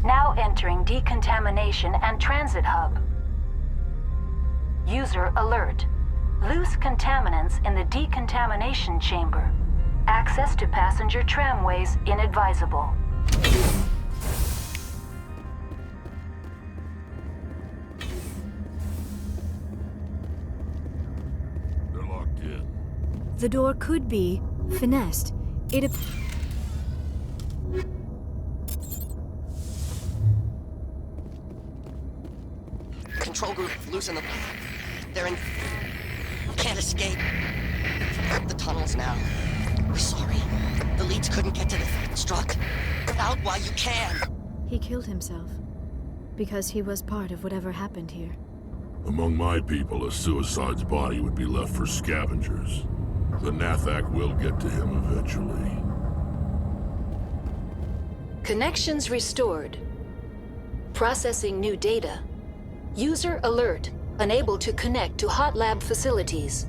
Speaker 21: Now entering decontamination and transit hub.
Speaker 20: User alert. Loose contaminants in the decontamination chamber. Access to passenger tramways inadvisable.
Speaker 9: They're locked in.
Speaker 6: The door could be finessed.
Speaker 1: Control group, loosen them. They're in... Can't escape. The tunnels now. We're sorry. The leads couldn't get to the struck. Out while you can.
Speaker 6: He killed himself. Because he was part of whatever happened here.
Speaker 9: Among my people, a suicide's body would be left for scavengers. The Nathak will get to him eventually.
Speaker 21: Connections restored. Processing new data. User alert. Unable to connect to hot lab facilities.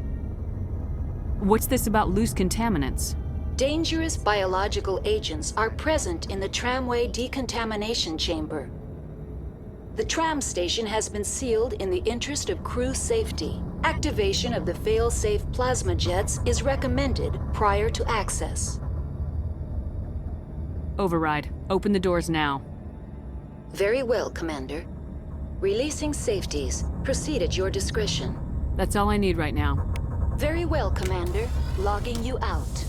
Speaker 7: What's this about loose contaminants?
Speaker 21: Dangerous biological agents are present in the tramway decontamination chamber. The tram station has been sealed in the interest of crew safety. Activation of the fail-safe plasma jets is recommended prior to access.
Speaker 7: Override. Open the doors now.
Speaker 21: Very well, Commander. Releasing safeties. Proceed at your discretion.
Speaker 7: That's all I need right now.
Speaker 21: Very well, Commander. Logging you out.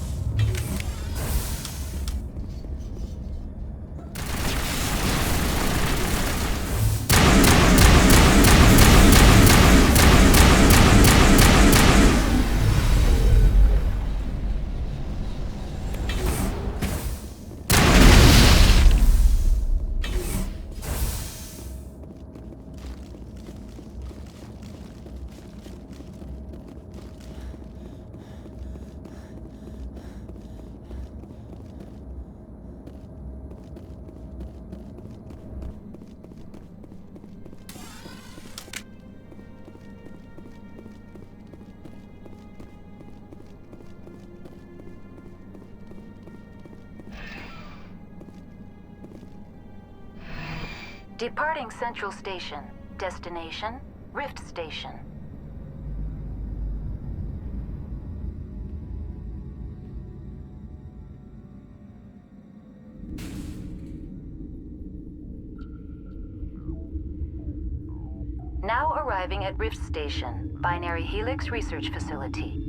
Speaker 20: Departing Central Station. Destination, Rift Station. Now arriving at Rift Station, Binary Helix Research Facility.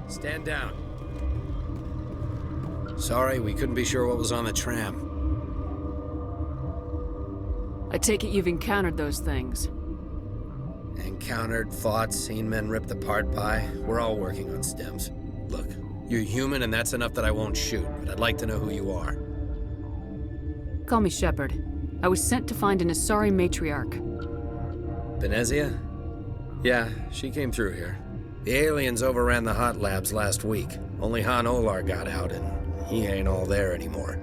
Speaker 22: Stand down. Sorry, we couldn't be sure what was on the tram.
Speaker 7: I take it you've encountered those things.
Speaker 22: Encountered, fought, seen men ripped apart by. We're all working on stems. Look, you're human and that's enough that I won't shoot, but I'd like to know who you are.
Speaker 7: Call me Shepard. I was sent to find an Asari matriarch.
Speaker 22: Venezia? Yeah, she came through here. The aliens overran the hot labs last week. Only Han Olar got out, and he ain't all there anymore.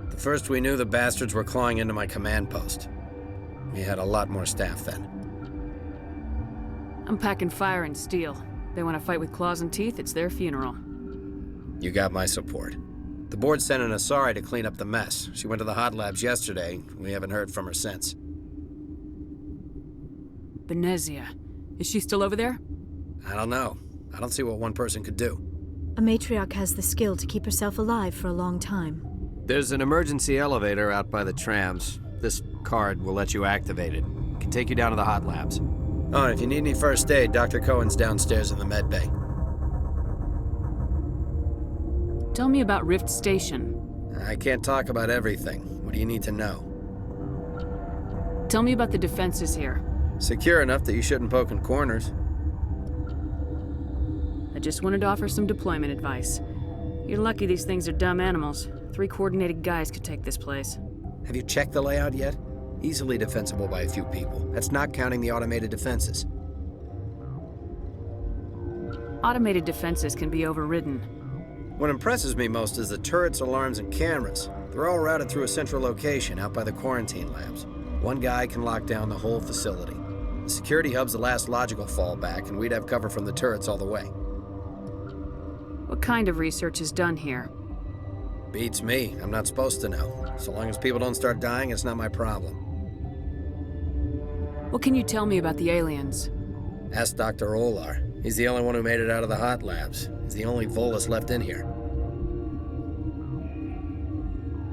Speaker 22: The first we knew, the bastards were clawing into my command post. We had a lot more staff then.
Speaker 7: I'm packing fire and steel. They want to fight with claws and teeth, it's their funeral.
Speaker 22: You got my support. The board sent an Asari to clean up the mess. She went to the hot labs yesterday. We haven't heard from her since.
Speaker 7: Venezia. Is she still over there?
Speaker 22: I don't know. I don't see what one person could do.
Speaker 6: A matriarch has the skill to keep herself alive for a long time.
Speaker 22: There's an emergency elevator out by the trams. This card will let you activate it. It can take you down to the hot labs. Oh, and if you need any first aid, Dr. Cohen's downstairs in the med bay.
Speaker 7: Tell me about Rift Station.
Speaker 22: I can't talk about everything. What do you need to know?
Speaker 7: Tell me about the defenses here.
Speaker 22: Secure enough that you shouldn't poke in corners.
Speaker 7: I just wanted to offer some deployment advice. You're lucky these things are dumb animals. 3 coordinated guys could take this place.
Speaker 22: Have you checked the layout yet? Easily defensible by a few people. That's not counting the automated defenses.
Speaker 7: Automated defenses can be overridden.
Speaker 22: What impresses me most is the turrets, alarms, and cameras. They're all routed through a central location out by the quarantine labs. One guy can lock down the whole facility. The security hub's the last logical fallback, and we'd have cover from the turrets all the way.
Speaker 7: What kind of research is done here?
Speaker 22: Beats me. I'm not supposed to know. So long as people don't start dying, it's not my problem.
Speaker 7: What can you tell me about the aliens?
Speaker 22: Ask Dr. Olar. He's the only one who made it out of the hot labs. He's the only Volus left in here.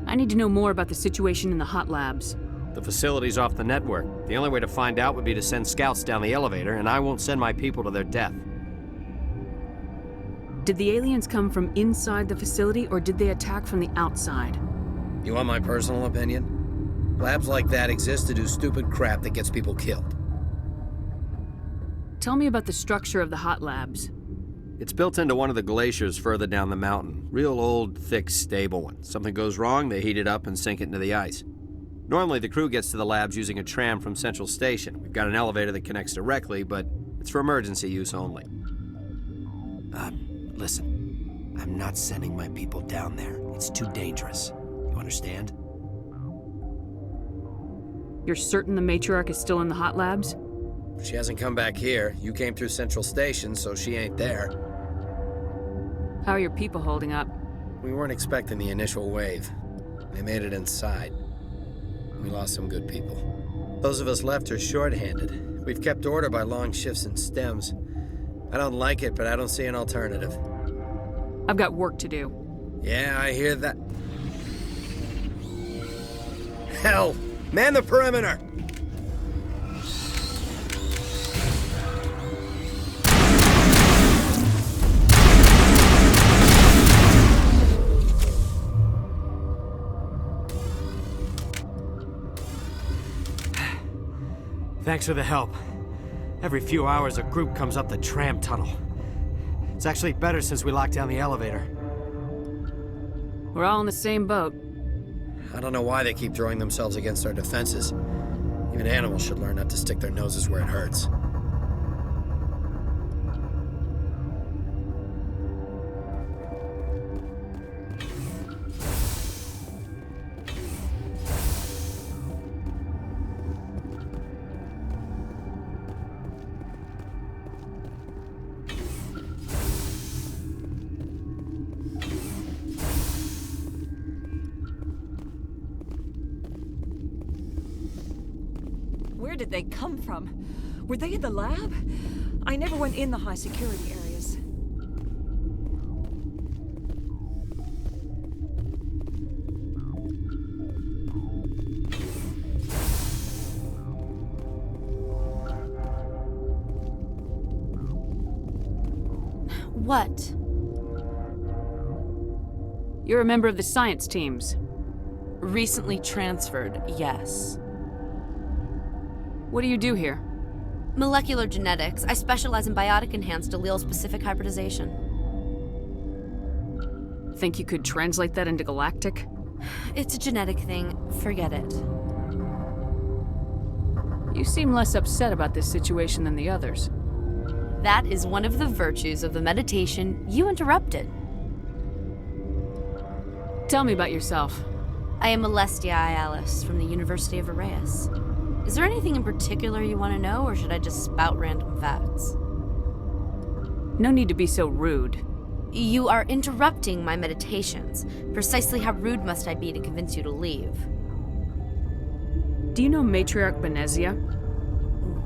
Speaker 7: I need to know more about the situation in the hot labs.
Speaker 22: The facility's off the network. The only way to find out would be to send scouts down the elevator, and I won't send my people to their death.
Speaker 7: Did the aliens come from inside the facility, or did they attack from the outside?
Speaker 22: You want my personal opinion? Labs like that exist to do stupid crap that gets people killed.
Speaker 7: Tell me about the structure of the hot labs.
Speaker 22: It's built into one of the glaciers further down the mountain. Real old, thick, stable one. Something goes wrong, they heat it up and sink it into the ice. Normally, the crew gets to the labs using a tram from Central Station. We've got an elevator that connects directly, but it's for emergency use only. Listen, I'm not sending my people down there. It's too dangerous. You understand?
Speaker 7: You're certain the matriarch is still in the hot labs?
Speaker 22: She hasn't come back here. You came through Central Station, so she ain't there.
Speaker 7: How are your people holding up?
Speaker 22: We weren't expecting the initial wave. They made it inside. We lost some good people. Those of us left are short-handed. We've kept order by long shifts and stems. I don't like it, but I don't see an alternative.
Speaker 7: I've got work to do.
Speaker 22: Yeah, I hear that. Hell! Man the perimeter!
Speaker 2: Thanks for the help. Every few hours, a group comes up the tram tunnel. It's actually better since we locked down the elevator.
Speaker 7: We're all in the same boat.
Speaker 22: I don't know why they keep throwing themselves against our defenses. Even animals should learn not to stick their noses where it hurts.
Speaker 4: Where did they come from? Were they in the lab? I never went in the high security areas.
Speaker 23: What?
Speaker 7: You're a member of the science teams.
Speaker 23: Recently transferred, yes.
Speaker 7: What do you do here?
Speaker 23: Molecular genetics. I specialize in biotic-enhanced allele-specific hybridization.
Speaker 7: Think you could translate that into galactic?
Speaker 23: It's a genetic thing. Forget it.
Speaker 7: You seem less upset about this situation than the others.
Speaker 23: That is one of the virtues of the meditation you interrupted.
Speaker 7: Tell me about yourself.
Speaker 23: I am Alestia Ialis from the University of Arraeus. Is there anything in particular you want to know, or should I just spout random facts?
Speaker 7: No need to be so rude.
Speaker 23: You are interrupting my meditations. Precisely how rude must I be to convince you to leave?
Speaker 7: Do you know Matriarch Benezia?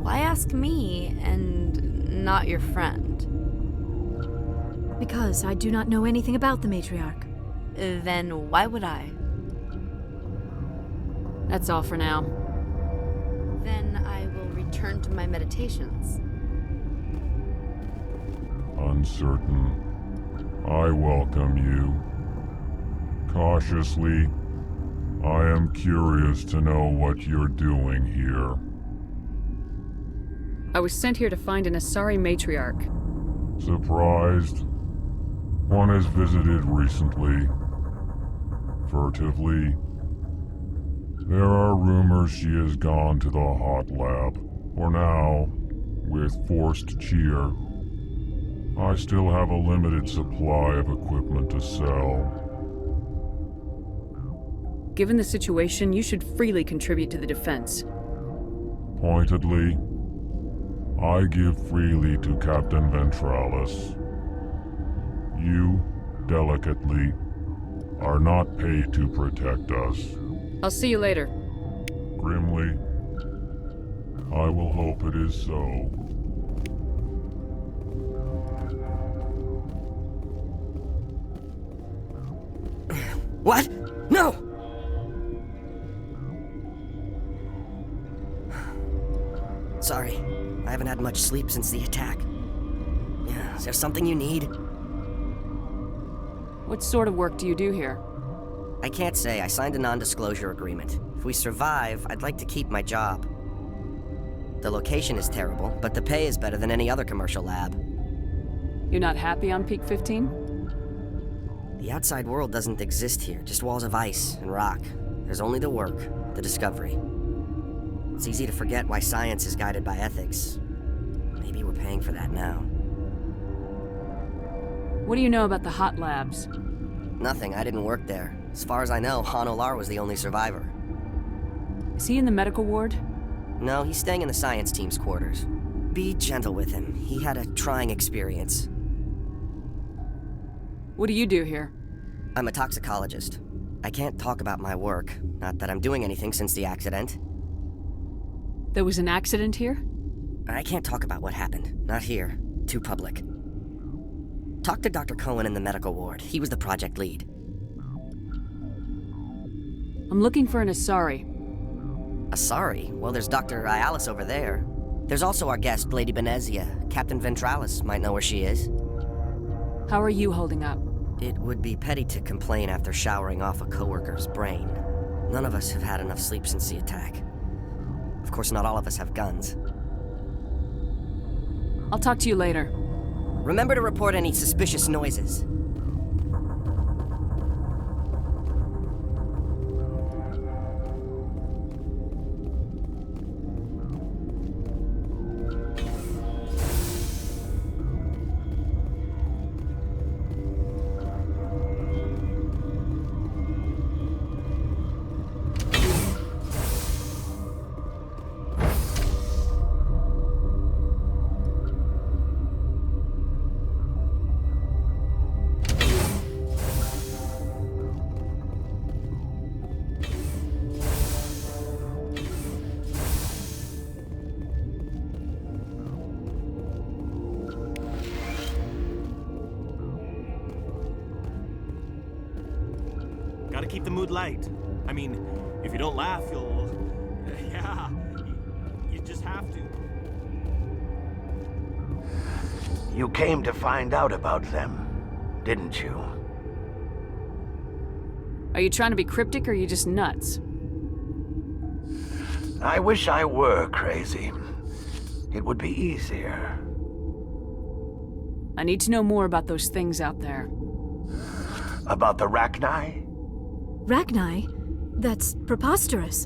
Speaker 23: Why ask me, and not your friend?
Speaker 6: Because I do not know anything about the Matriarch.
Speaker 23: Then why would I?
Speaker 7: That's all for now.
Speaker 23: Then I will return to my meditations.
Speaker 9: Uncertain. I welcome you. Cautiously, I am curious to know what you're doing here.
Speaker 7: I was sent here to find an Asari matriarch.
Speaker 3: Surprised? One has visited recently. Furtively. There are rumors she has gone to the hot lab. For now, with forced cheer. I still have a limited supply of equipment to sell.
Speaker 7: Given the situation, you should freely contribute to the defense.
Speaker 3: Pointedly, I give freely to Captain Ventralis. You, delicately, are not paid to protect us.
Speaker 7: I'll see you later.
Speaker 3: Grimly, I will hope it is so.
Speaker 1: What? No! Sorry, I haven't had much sleep since the attack. Yeah, is there something you need?
Speaker 7: What sort of work do you do here?
Speaker 1: I can't say. I signed a non-disclosure agreement. If we survive, I'd like to keep my job. The location is terrible, but the pay is better than any other commercial lab.
Speaker 7: You're not happy on Peak 15?
Speaker 1: The outside world doesn't exist here, just walls of ice and rock. There's only the work, the discovery. It's easy to forget why science is guided by ethics. Maybe we're paying for that now.
Speaker 7: What do you know about the hot labs?
Speaker 1: Nothing, I didn't work there. As far as I know, Han Olar was the only survivor.
Speaker 7: Is he in the medical ward?
Speaker 1: No, he's staying in the science team's quarters. Be gentle with him. He had a trying experience.
Speaker 7: What do you do here?
Speaker 1: I'm a toxicologist. I can't talk about my work. Not that I'm doing anything since the accident.
Speaker 7: There was an accident here?
Speaker 1: I can't talk about what happened. Not here. Too public. Talk to Dr. Cohen in the medical ward. He was the project lead.
Speaker 7: I'm looking for an Asari.
Speaker 1: Asari? Well, there's Dr. Ialis over there. There's also our guest, Lady Benezia. Captain Ventralis might know where she is.
Speaker 7: How are you holding up?
Speaker 1: It would be petty to complain after showering off a coworker's brain. None of us have had enough sleep since the attack. Of course, not all of us have guns.
Speaker 7: I'll talk to you later.
Speaker 1: Remember to report any suspicious noises.
Speaker 5: Gotta keep the mood light. I mean, if you don't laugh, you'll... yeah, you just have to.
Speaker 10: You came to find out about them, didn't you?
Speaker 7: Are you trying to be cryptic or are you just nuts?
Speaker 10: I wish I were crazy. It would be easier.
Speaker 7: I need to know more about those things out there.
Speaker 10: About the Rachni?
Speaker 24: Rachni? That's preposterous.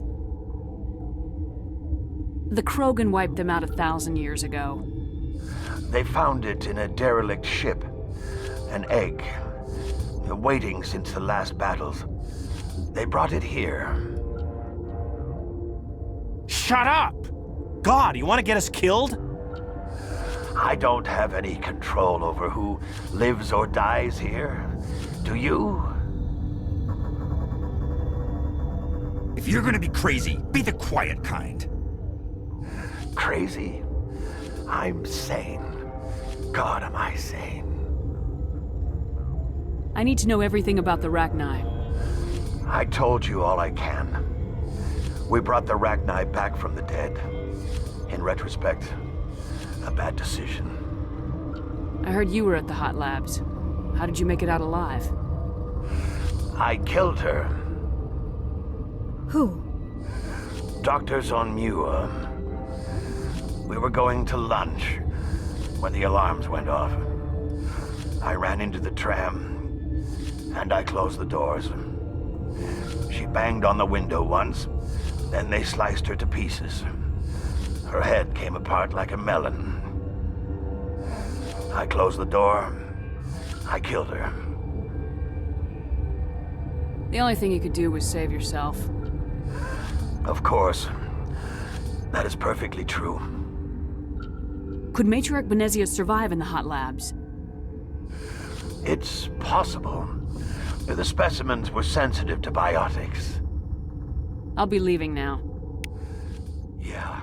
Speaker 7: The Krogan wiped them out 1,000 years ago.
Speaker 10: They found it in a derelict ship. An egg. Waiting since the last battles. They brought it here.
Speaker 5: Shut up! God, you want to get us killed?
Speaker 10: I don't have any control over who lives or dies here. Do you?
Speaker 25: If you're gonna be crazy, be the quiet kind.
Speaker 10: Crazy? I'm sane. God, am I sane?
Speaker 7: I need to know everything about the Rachni.
Speaker 10: I told you all I can. We brought the Rachni back from the dead. In retrospect, a bad decision.
Speaker 7: I heard you were at the hot labs. How did you make it out alive?
Speaker 10: I killed her.
Speaker 24: Who?
Speaker 10: Doctors on Muir. We were going to lunch when the alarms went off. I ran into the tram, and I closed the doors. She banged on the window once, then they sliced her to pieces. Her head came apart like a melon. I closed the door. I killed her.
Speaker 7: The only thing you could do was save yourself.
Speaker 10: Of course. That is perfectly true.
Speaker 7: Could Matriarch Benezia survive in the hot labs?
Speaker 10: It's possible. The specimens were sensitive to biotics.
Speaker 7: I'll be leaving now.
Speaker 10: Yeah.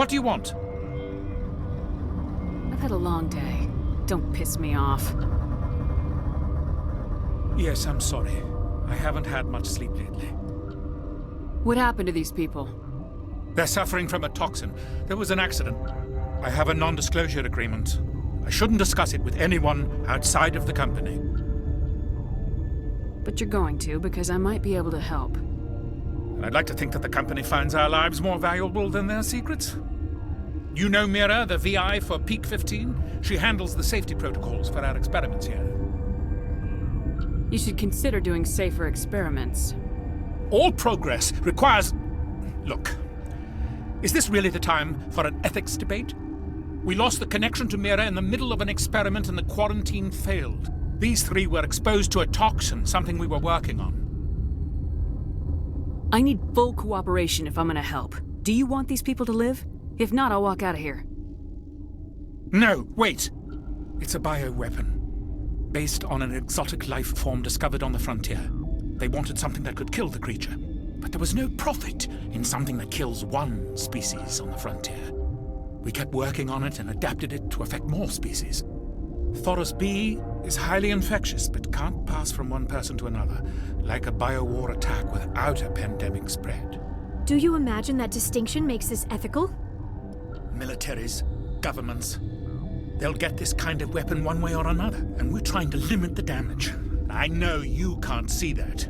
Speaker 12: What do you want?
Speaker 7: I've had a long day. Don't piss me off.
Speaker 12: Yes, I'm sorry. I haven't had much sleep lately.
Speaker 7: What happened to these people?
Speaker 12: They're suffering from a toxin. There was an accident. I have a non-disclosure agreement. I shouldn't discuss it with anyone outside of the company.
Speaker 7: But you're going to, because I might be able to help.
Speaker 12: And I'd like to think that the company finds our lives more valuable than their secrets. You know Mira, the VI for Peak 15? She handles the safety protocols for our experiments here.
Speaker 7: You should consider doing safer experiments.
Speaker 12: All progress requires... Look, is this really the time for an ethics debate? We lost the connection to Mira in the middle of an experiment and the quarantine failed. These three were exposed to a toxin, something we were working on.
Speaker 7: I need full cooperation if I'm gonna help. Do you want these people to live? If not, I'll walk out of here.
Speaker 12: No, wait. It's a bioweapon. Based on an exotic life form discovered on the frontier. They wanted something that could kill the creature. But there was no profit in something that kills one species on the frontier. We kept working on it and adapted it to affect more species. Thoros B is highly infectious, but can't pass from one person to another, like a biowar attack without a pandemic spread.
Speaker 24: Do you imagine that distinction makes this ethical?
Speaker 12: Militaries, governments, they'll get this kind of weapon one way or another, and we're trying to limit the damage. I know you can't see that.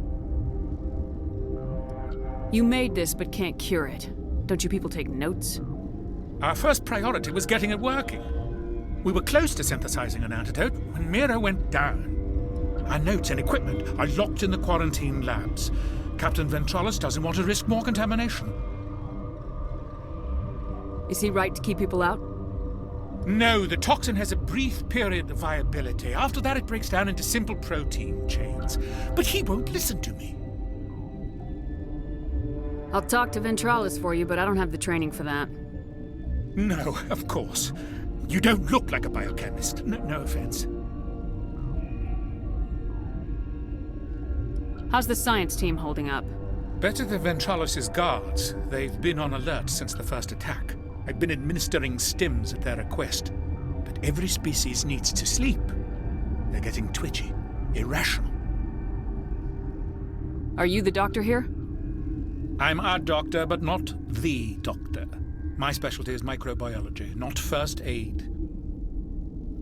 Speaker 7: You made this, but can't cure it. Don't you people take notes?
Speaker 12: Our first priority was getting it working. We were close to synthesizing an antidote when Mira went down. Our notes and equipment are locked in the quarantine labs. Captain Ventralis doesn't want to risk more contamination.
Speaker 7: Is he right to keep people out?
Speaker 12: No, the toxin has a brief period of viability. After that, it breaks down into simple protein chains. But he won't listen to me.
Speaker 7: I'll talk to Ventralis for you, but I don't have the training for that.
Speaker 12: No, of course. You don't look like a biochemist. No offense.
Speaker 7: How's the science team holding up?
Speaker 12: Better than Ventralis' guards. They've been on alert since the first attack. I've been administering stims at their request. But every species needs to sleep. They're getting twitchy, irrational.
Speaker 7: Are you the doctor here?
Speaker 12: I'm a doctor, but not the doctor. My specialty is microbiology, not first aid.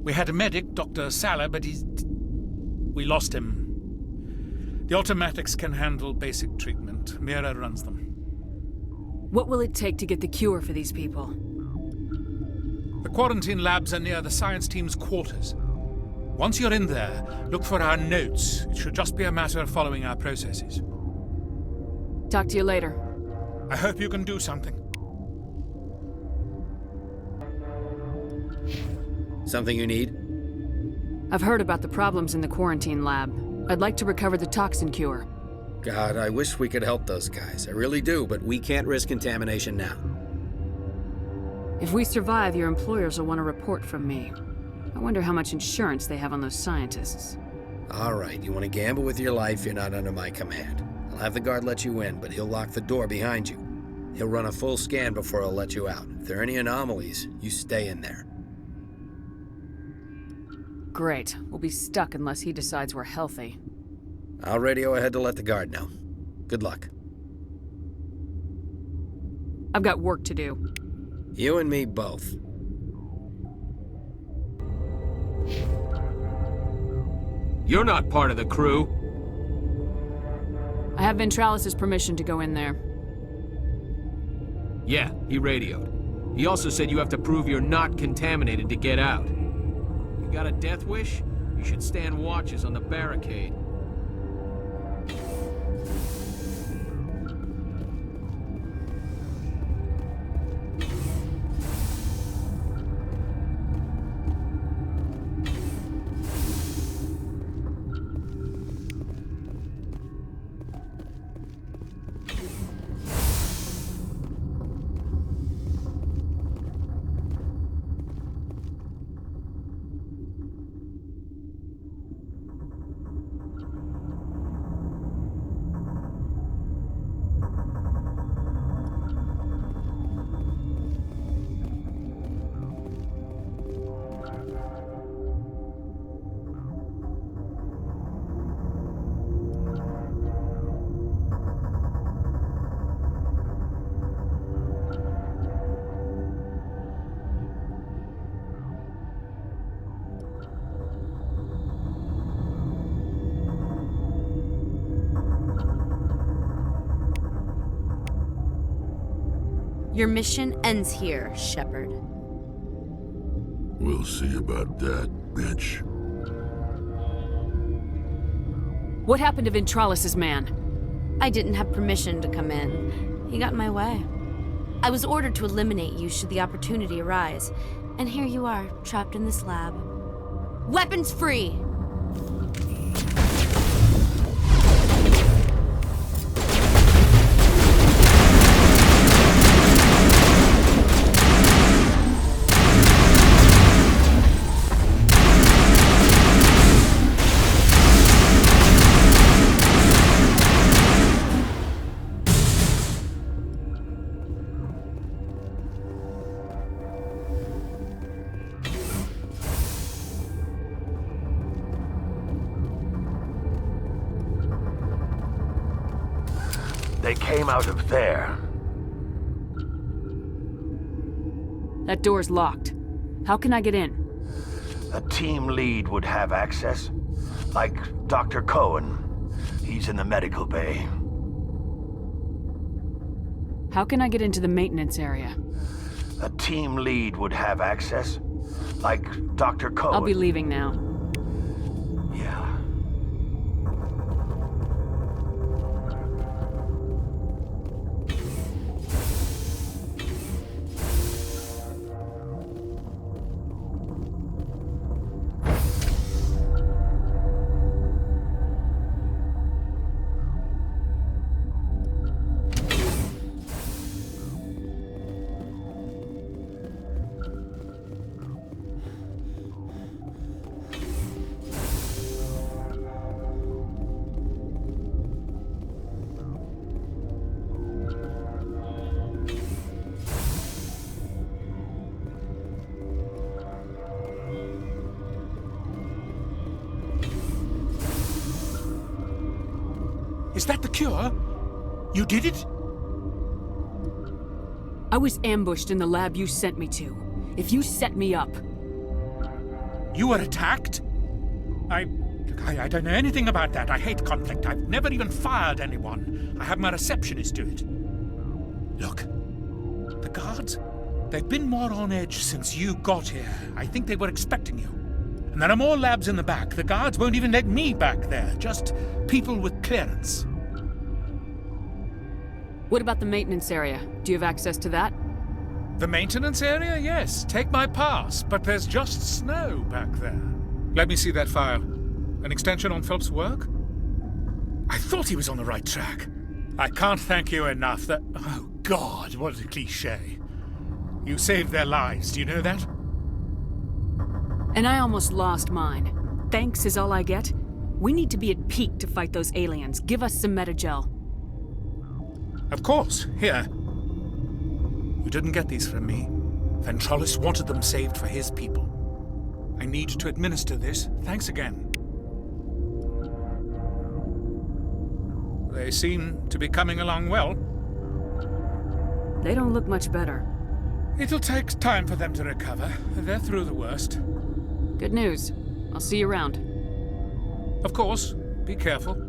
Speaker 12: We had a medic, Dr. Salah, but we lost him. The automatics can handle basic treatment. Mira runs them.
Speaker 7: What will it take to get the cure for these people?
Speaker 12: The quarantine labs are near the science team's quarters. Once you're in there, look for our notes. It should just be a matter of following our processes.
Speaker 7: Talk to you later.
Speaker 12: I hope you can do something.
Speaker 22: Something you need?
Speaker 7: I've heard about the problems in the quarantine lab. I'd like to recover the toxin cure.
Speaker 22: God, I wish we could help those guys. I really do, but we can't risk contamination now.
Speaker 7: If we survive, your employers will want a report from me. I wonder how much insurance they have on those scientists.
Speaker 22: All right, you want to gamble with your life, you're not under my command. I'll have the guard let you in, but he'll lock the door behind you. He'll run a full scan before he'll let you out. If there are any anomalies, you stay in there.
Speaker 7: Great. We'll be stuck unless he decides we're healthy.
Speaker 22: I'll radio ahead to let the guard know. Good luck.
Speaker 7: I've got work to do.
Speaker 22: You and me both.
Speaker 8: You're not part of the crew.
Speaker 7: I have Ventralis' permission to go in there.
Speaker 8: Yeah, he radioed. He also said you have to prove you're not contaminated to get out. You got a death wish? You should stand watches on the barricade.
Speaker 23: Your mission ends here, Shepard.
Speaker 9: We'll see about that, bitch.
Speaker 7: What happened to Ventralis' man?
Speaker 23: I didn't have permission to come in. He got in my way. I was ordered to eliminate you should the opportunity arise. And here you are, trapped in this lab. Weapons free!
Speaker 10: They came out of there.
Speaker 7: That door's locked. How can I get in?
Speaker 10: A team lead would have access. Like Dr. Cohen. He's in the medical bay.
Speaker 7: How can I get into the maintenance area?
Speaker 10: A team lead would have access. Like Dr. Cohen.
Speaker 7: I'll be leaving now.
Speaker 10: Yeah.
Speaker 12: Is that the cure? You did it?
Speaker 7: I was ambushed in the lab you sent me to. If you set me up...
Speaker 12: You were attacked? I don't know anything about that. I hate conflict. I've never even fired anyone. I have my receptionist do it. Look, the guards, they've been more on edge since you got here. I think they were expecting you. And there are more labs in the back. The guards won't even let me back there. Just people with clearance.
Speaker 7: What about the maintenance area? Do you have access to that?
Speaker 12: The maintenance area? Yes. Take my pass. But there's just snow back there. Let me see that file. An extension on Phelps' work? I thought he was on the right track. I can't thank you enough that... Oh, God, what a cliché. You saved their lives, do you know that?
Speaker 7: And I almost lost mine. Thanks is all I get? We need to be at peak to fight those aliens. Give us some Metagel.
Speaker 12: Of course, here. You didn't get these from me. Ventrolis wanted them saved for his people. I need to administer this. Thanks again. They seem to be coming along well.
Speaker 7: They don't look much better.
Speaker 12: It'll take time for them to recover. They're through the worst.
Speaker 7: Good news. I'll see you around.
Speaker 12: Of course. Be careful.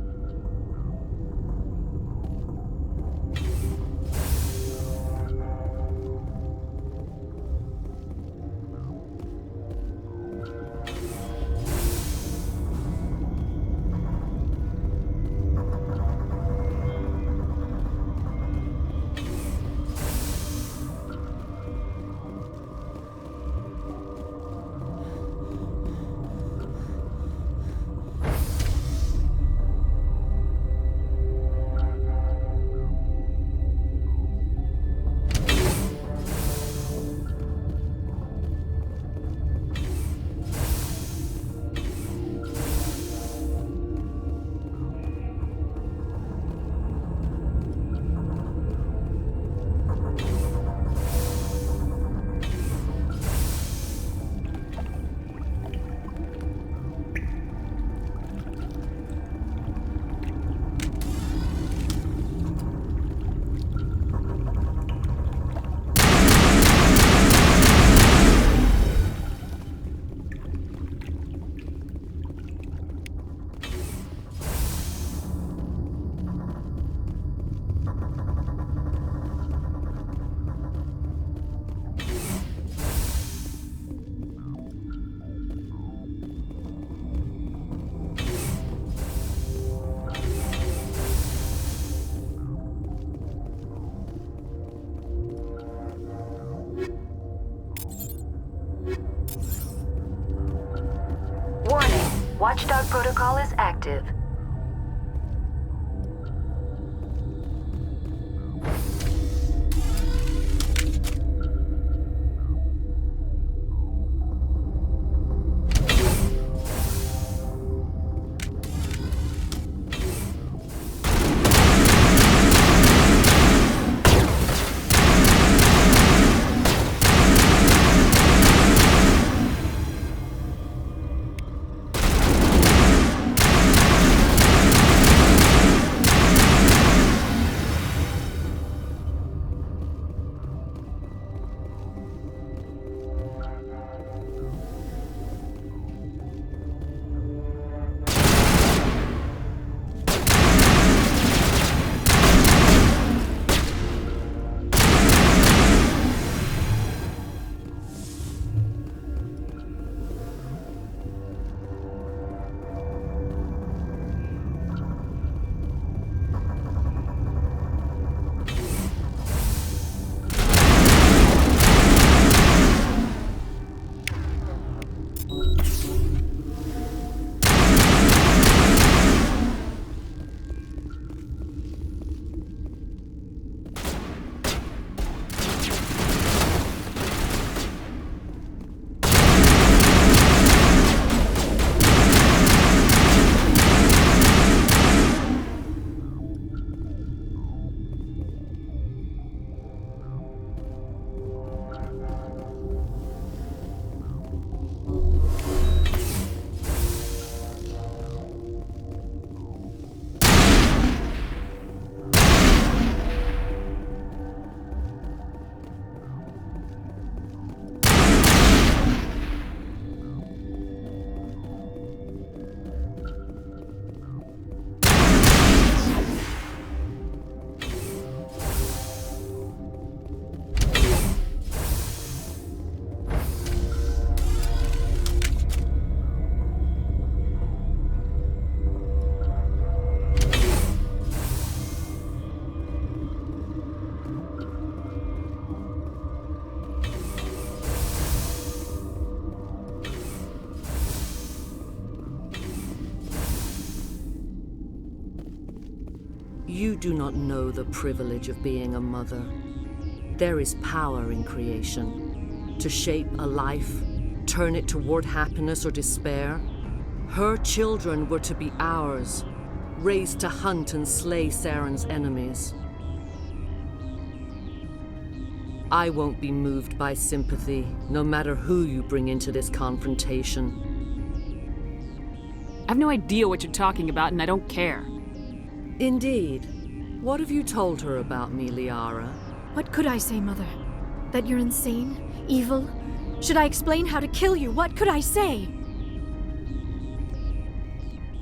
Speaker 20: Watchdog protocol is active.
Speaker 11: You do not know the privilege of being a mother. There is power in creation. To shape a life, turn it toward happiness or despair. Her children were to be ours, raised to hunt and slay Saren's enemies. I won't be moved by sympathy, no matter who you bring into this confrontation.
Speaker 7: I have no idea what you're talking about, and I don't care.
Speaker 11: Indeed. What have you told her about me, Liara?
Speaker 24: What could I say, Mother? That you're insane? Evil? Should I explain how to kill you? What could I say?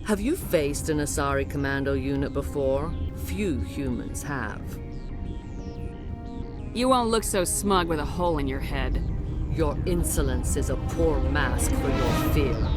Speaker 11: Have you faced an Asari commando unit before? Few humans have.
Speaker 7: You won't look so smug with a hole in your head.
Speaker 11: Your insolence is a poor mask for your fear.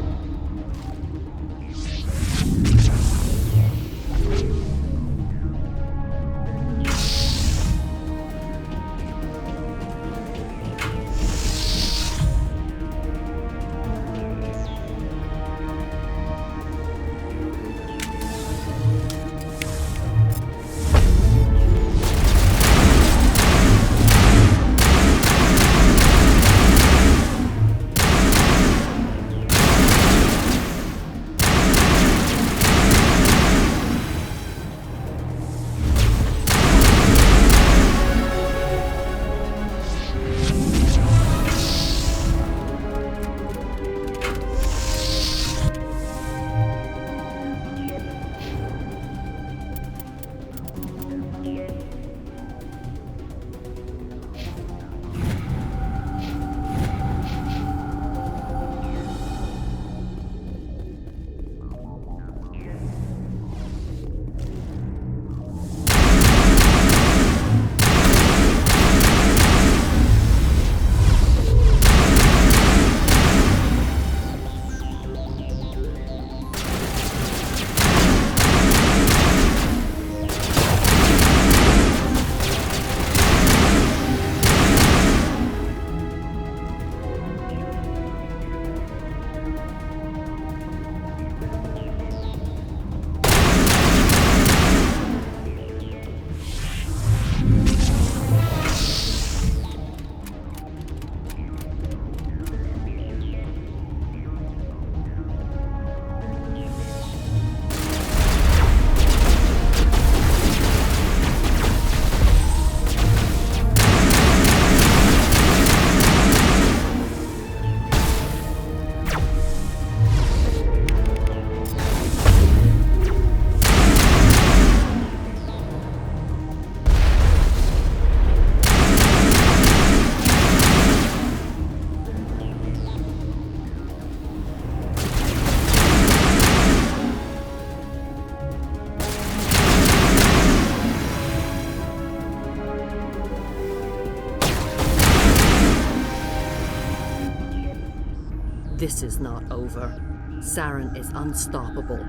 Speaker 11: This is not over. Saren is unstoppable.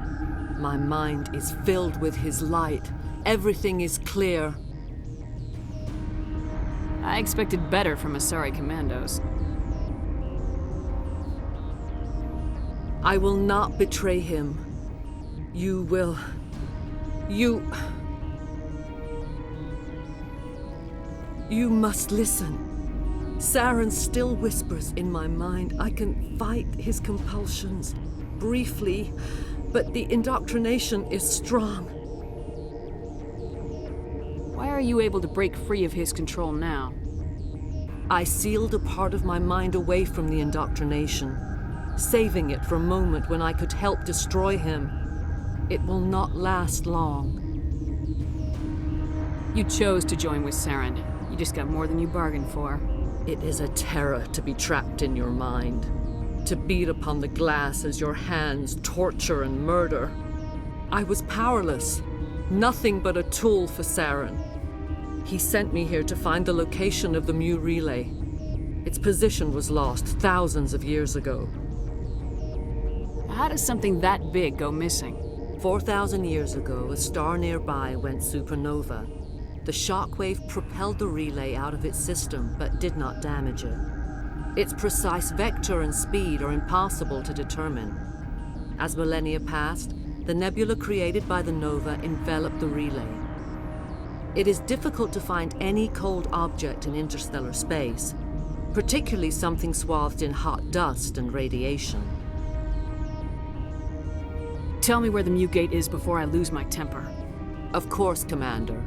Speaker 11: My mind is filled with his light. Everything is clear.
Speaker 7: I expected better from Asari commandos.
Speaker 11: I will not betray him. You will... You must listen. Saren still whispers in my mind. I can fight his compulsions, briefly, but the indoctrination is strong.
Speaker 7: Why are you able to break free of his control now?
Speaker 11: I sealed a part of my mind away from the indoctrination, saving it for a moment when I could help destroy him. It will not last long.
Speaker 7: You chose to join with Saren. You just got more than you bargained for.
Speaker 11: It is a terror to be trapped in your mind, to beat upon the glass as your hands torture and murder. I was powerless, nothing but a tool for Saren. He sent me here to find the location of the Mu relay. Its position was lost thousands of years ago.
Speaker 7: How does something that big go missing?
Speaker 11: 4,000 years ago, a star nearby went supernova. The shockwave propelled the relay out of its system, but did not damage it. Its precise vector and speed are impossible to determine. As millennia passed, the nebula created by the nova enveloped the relay. It is difficult to find any cold object in interstellar space, particularly something swathed in hot dust and radiation.
Speaker 7: Tell me where the mute gate is before I lose my temper.
Speaker 11: Of course, Commander.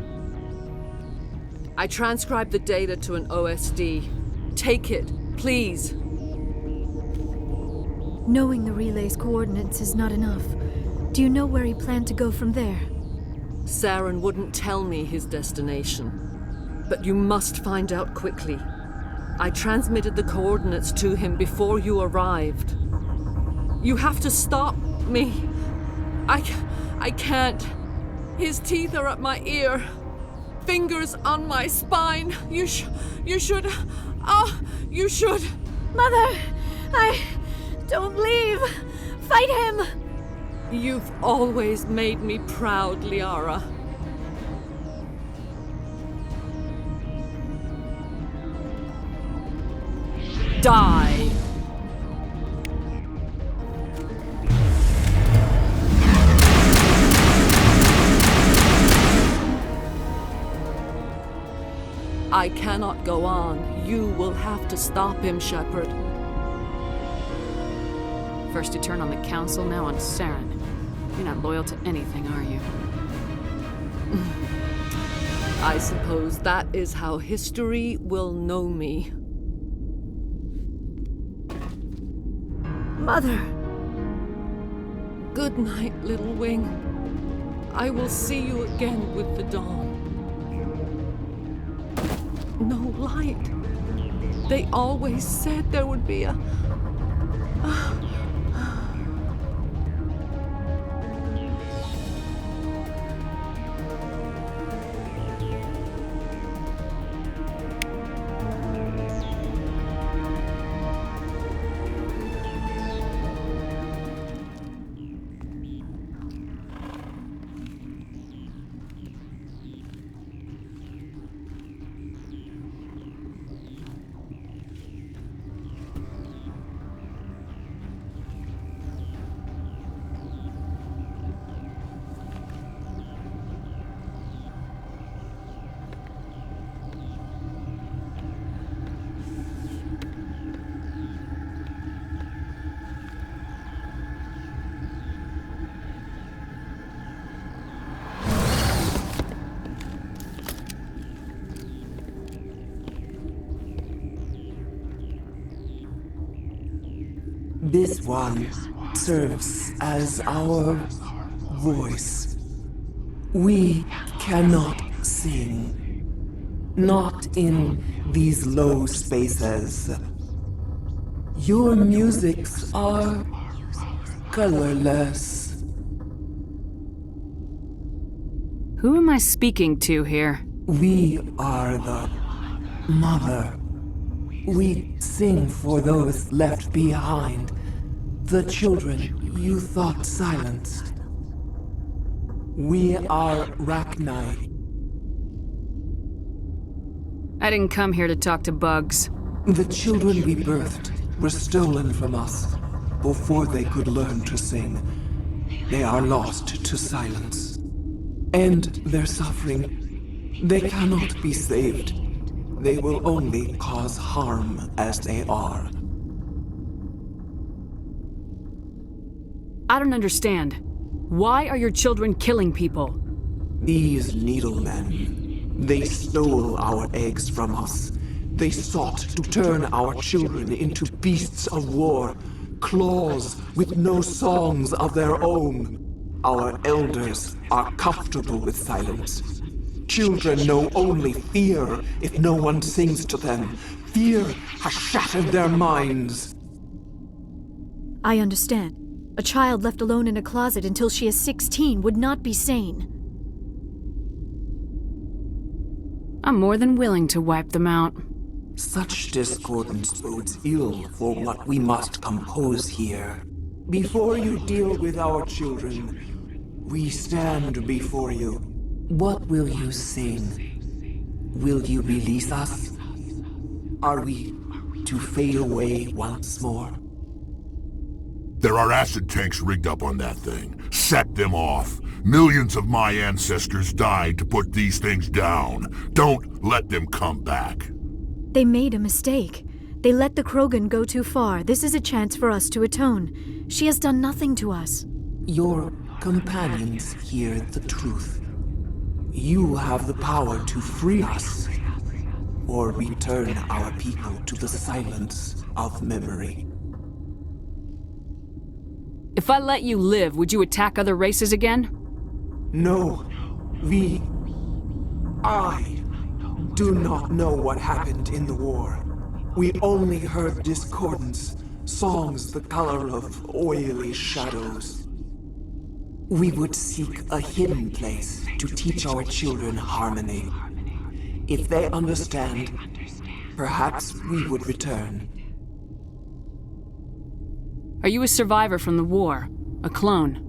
Speaker 11: I transcribed the data to an OSD. Take it, please.
Speaker 24: Knowing the relay's coordinates is not enough. Do you know where he planned to go from there?
Speaker 11: Saren wouldn't tell me his destination. But you must find out quickly. I transmitted the coordinates to him before you arrived. You have to stop me. I can't. His teeth are at my ear. Fingers on my spine. You should. You should.
Speaker 24: Mother! Don't leave! Fight him!
Speaker 11: You've always made me proud, Liara. Die! I cannot go on. You will have to stop him, Shepard.
Speaker 7: First you turn on the Council, now on Saren. You're not loyal to anything, are you?
Speaker 11: I suppose that is how history will know me.
Speaker 24: Mother!
Speaker 11: Good night, little wing. I will see you again with the dawn. No light. They always said there would be a...
Speaker 14: This one serves as our voice. We cannot sing. Not in these low spaces. Your musics are colorless.
Speaker 7: Who am I speaking to here?
Speaker 14: We are the Mother. We sing for those left behind. The children you thought silenced. We are Rachni.
Speaker 7: I didn't come here to talk to bugs.
Speaker 14: The children we birthed were stolen from us before they could learn to sing. They are lost to silence. And their suffering, they cannot be saved. They will only cause harm as they are.
Speaker 7: I don't understand. Why are your children killing people?
Speaker 14: These needlemen, they stole our eggs from us. They sought to turn our children into beasts of war, claws with no songs of their own. Our elders are comfortable with silence. Children know only fear if no one sings to them. Fear has shattered their minds.
Speaker 24: I understand. A child left alone in a closet until she is 16 would not be sane.
Speaker 7: I'm more than willing to wipe them out.
Speaker 14: Such discordance bodes ill for what we must compose here. Before you deal with our children, we stand before you. What will you sing? Will you release us? Are we to fade away once more?
Speaker 9: There are acid tanks rigged up on that thing. Set them off. Millions of my ancestors died to put these things down. Don't let them come back.
Speaker 24: They made a mistake. They let the Krogan go too far. This is a chance for us to atone. She has done nothing to us.
Speaker 14: Your companions hear the truth. You have the power to free us, or return our people to the silence of memory.
Speaker 7: If I let you live, would you attack other races again?
Speaker 14: No. I do not know what happened in the war. We only heard discordance, songs the color of oily shadows. We would seek a hidden place to teach our children harmony. If they understand, perhaps we would return.
Speaker 7: Are you a survivor from the war? A clone?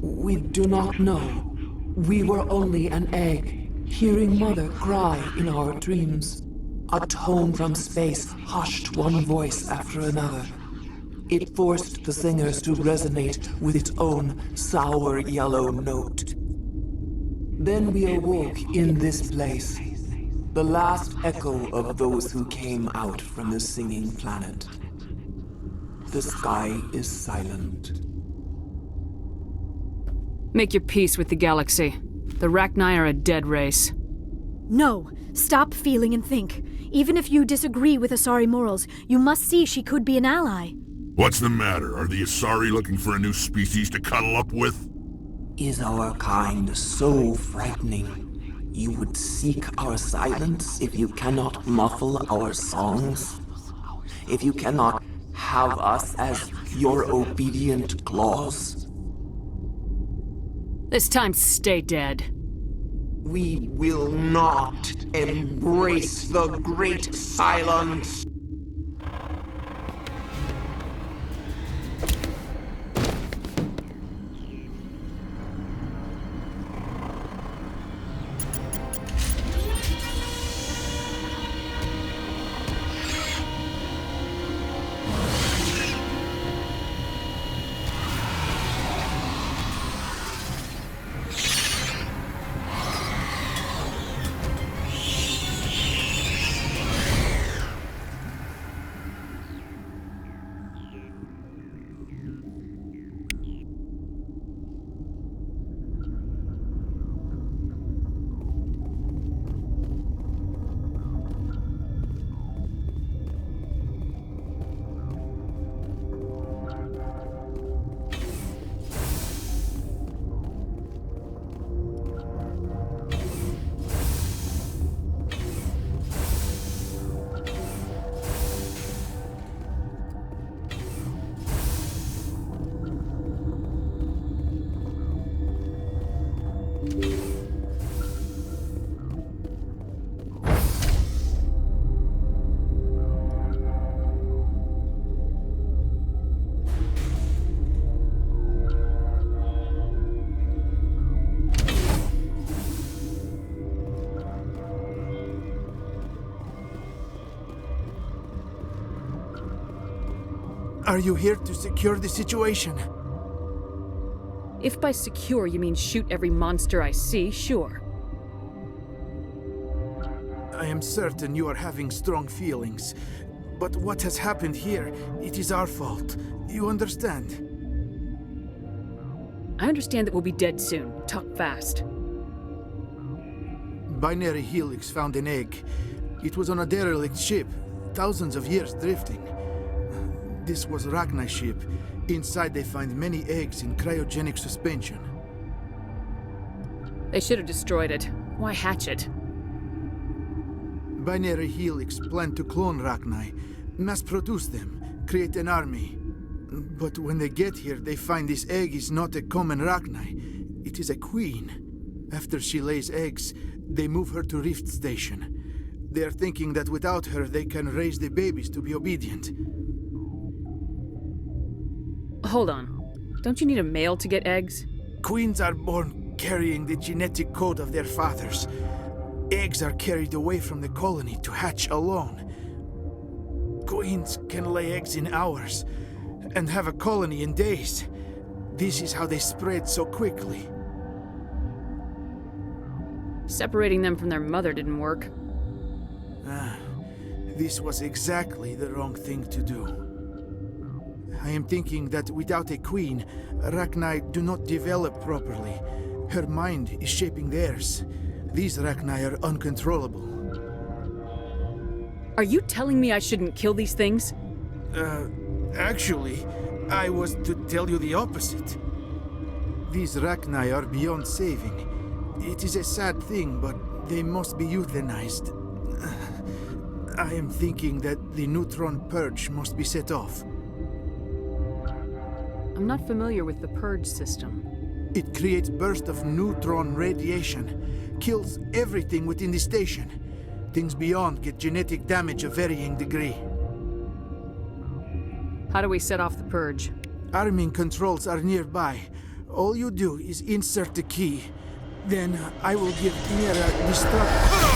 Speaker 14: We do not know. We were only an egg, hearing Mother cry in our dreams. A tone from space hushed one voice after another. It forced the singers to resonate with its own sour yellow note. Then we awoke in this place, the last echo of those who came out from the singing planet. The sky is silent.
Speaker 7: Make your peace with the galaxy. The Rachni are a dead race.
Speaker 24: No! Stop feeling and think. Even if you disagree with Asari morals, you must see she could be an ally.
Speaker 9: What's the matter? Are the Asari looking for a new species to cuddle up with?
Speaker 14: Is our kind so frightening? You would seek our silence if you cannot muffle our songs? If you cannot have us as your obedient claws?
Speaker 7: This time, stay dead.
Speaker 14: We will not embrace the great silence.
Speaker 13: Are you here to secure the situation?
Speaker 7: If by secure you mean shoot every monster I see, sure.
Speaker 13: I am certain you are having strong feelings. But what has happened here, it is our fault. You understand?
Speaker 7: I understand that we'll be dead soon. Talk fast.
Speaker 13: Binary Helix found an egg. It was on a derelict ship, thousands of years drifting. This was Rachni ship. Inside they find many eggs in cryogenic suspension.
Speaker 7: They should have destroyed it. Why hatch it?
Speaker 13: Binary Helix planned to clone Rachni, mass-produce them, create an army. But when they get here, they find this egg is not a common Rachni. It is a queen. After she lays eggs, they move her to Rift Station. They are thinking that without her, they can raise the babies to be obedient.
Speaker 7: Hold on. Don't you need a male to get eggs?
Speaker 13: Queens are born carrying the genetic code of their fathers. Eggs are carried away from the colony to hatch alone. Queens can lay eggs in hours. and have a colony in days. This is how they spread so quickly.
Speaker 7: Separating them from their mother didn't work.
Speaker 13: This was exactly the wrong thing to do. I am thinking that without a queen, Rachni do not develop properly. Her mind is shaping theirs. These Rachni are uncontrollable.
Speaker 7: Are you telling me I shouldn't kill these things?
Speaker 13: Actually, I was to tell you the opposite. These Rachni are beyond saving. It is a sad thing, but they must be euthanized. I am thinking that the neutron purge must be set off.
Speaker 7: I'm not familiar with the purge system.
Speaker 13: It creates bursts of neutron radiation, kills everything within the station. Things beyond get genetic damage of varying degree.
Speaker 7: How do we set off the purge?
Speaker 13: Arming controls are nearby. All you do is insert the key. Then I will give Mira destruct.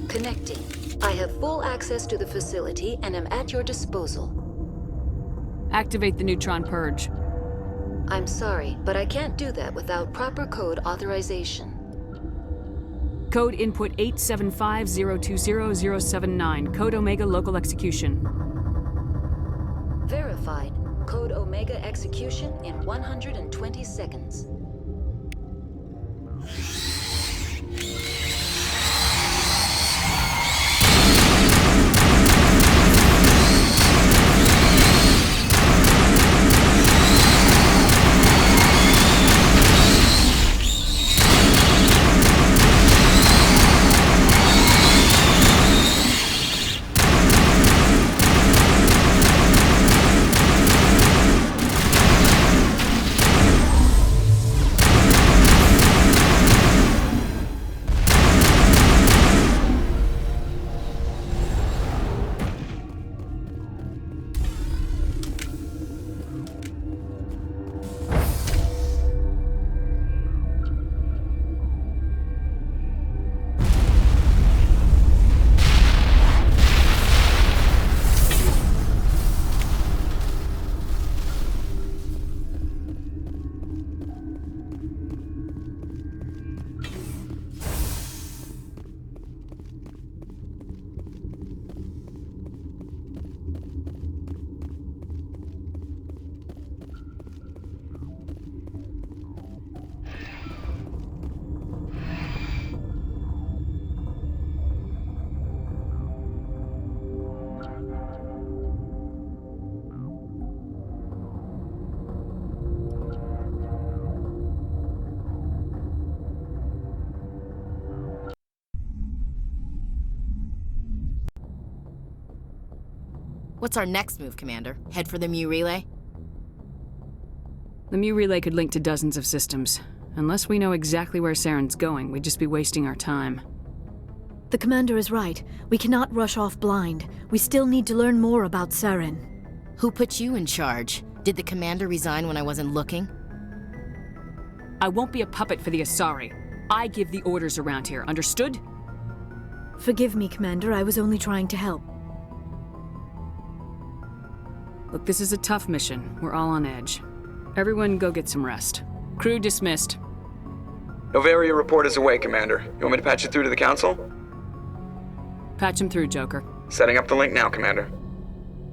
Speaker 21: Connecting. I have full access to the facility and am at your disposal.
Speaker 7: Activate the neutron purge.
Speaker 21: I'm sorry, but I can't do that without proper code authorization.
Speaker 7: Code input 875020079. Code Omega local execution.
Speaker 21: Verified. Code Omega execution in 120 seconds.
Speaker 15: What's our next move, Commander? Head for the Mu relay?
Speaker 7: The Mu relay could link to dozens of systems. Unless we know exactly where Saren's going, we'd just be wasting our time.
Speaker 24: The commander is right. We cannot rush off blind. We still need to learn more about Saren.
Speaker 15: Who put you in charge? Did the commander resign when I wasn't looking?
Speaker 7: I won't be a puppet for the Asari. I give the orders around here, understood?
Speaker 24: Forgive me, Commander. I was only trying to help.
Speaker 7: Look, this is a tough mission. We're all on edge. Everyone go get some rest. Crew dismissed.
Speaker 16: Noveria report is away, Commander. You want me to patch it through to the Council?
Speaker 7: Patch him through, Joker.
Speaker 16: Setting up the link now, Commander.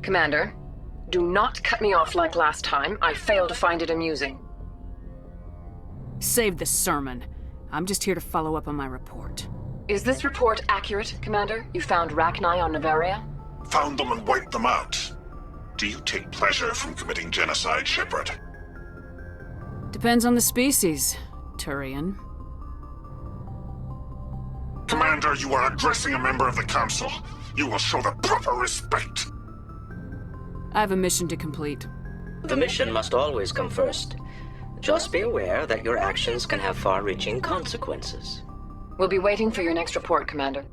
Speaker 17: Commander, do not cut me off like last time. I fail to find it amusing.
Speaker 7: Save the sermon. I'm just here to follow up on my report.
Speaker 17: Is this report accurate, Commander? You found Rachni on Noveria?
Speaker 9: Found them and wiped them out. Do you take pleasure from committing genocide, Shepard?
Speaker 7: Depends on the species, Turian.
Speaker 9: Commander, you are addressing a member of the Council. You will show the proper respect.
Speaker 7: I have a mission to complete.
Speaker 2: The mission must always come first. Just be aware that your actions can have far-reaching consequences.
Speaker 17: We'll be waiting for your next report, Commander.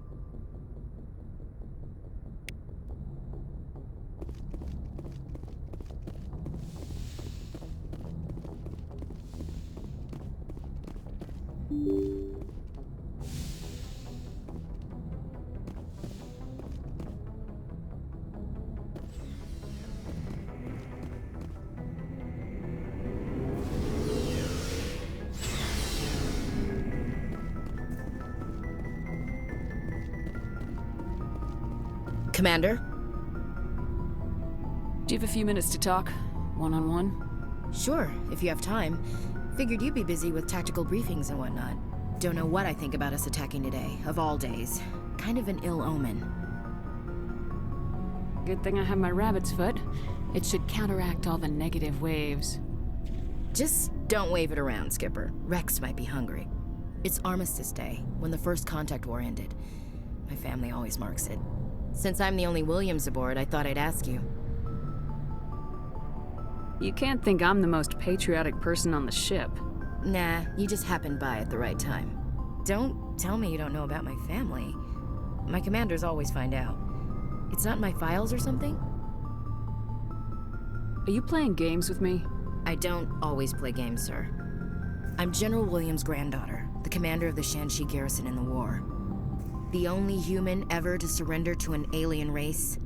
Speaker 15: Commander?
Speaker 7: Do you have a few minutes to talk? One-on-one?
Speaker 15: Sure, if you have time. Figured you'd be busy with tactical briefings and whatnot. Don't know what I think about us attacking today, of all days. Kind of an ill omen.
Speaker 7: Good thing I have my rabbit's foot. It should counteract all the negative waves.
Speaker 15: Just don't wave it around, Skipper. Rex might be hungry. It's Armistice Day, when the First Contact War ended. My family always marks it. Since I'm the only Williams aboard, I thought I'd ask you.
Speaker 7: You can't think I'm the most patriotic person on the ship.
Speaker 15: Nah, you just happened by at the right time. Don't tell me you don't know about my family. My commanders always find out. It's not in my files or something?
Speaker 7: Are you playing games with me?
Speaker 15: I don't always play games, sir. I'm General Williams' granddaughter, the commander of the Shanxi garrison in the war. The only human ever to surrender to an alien race.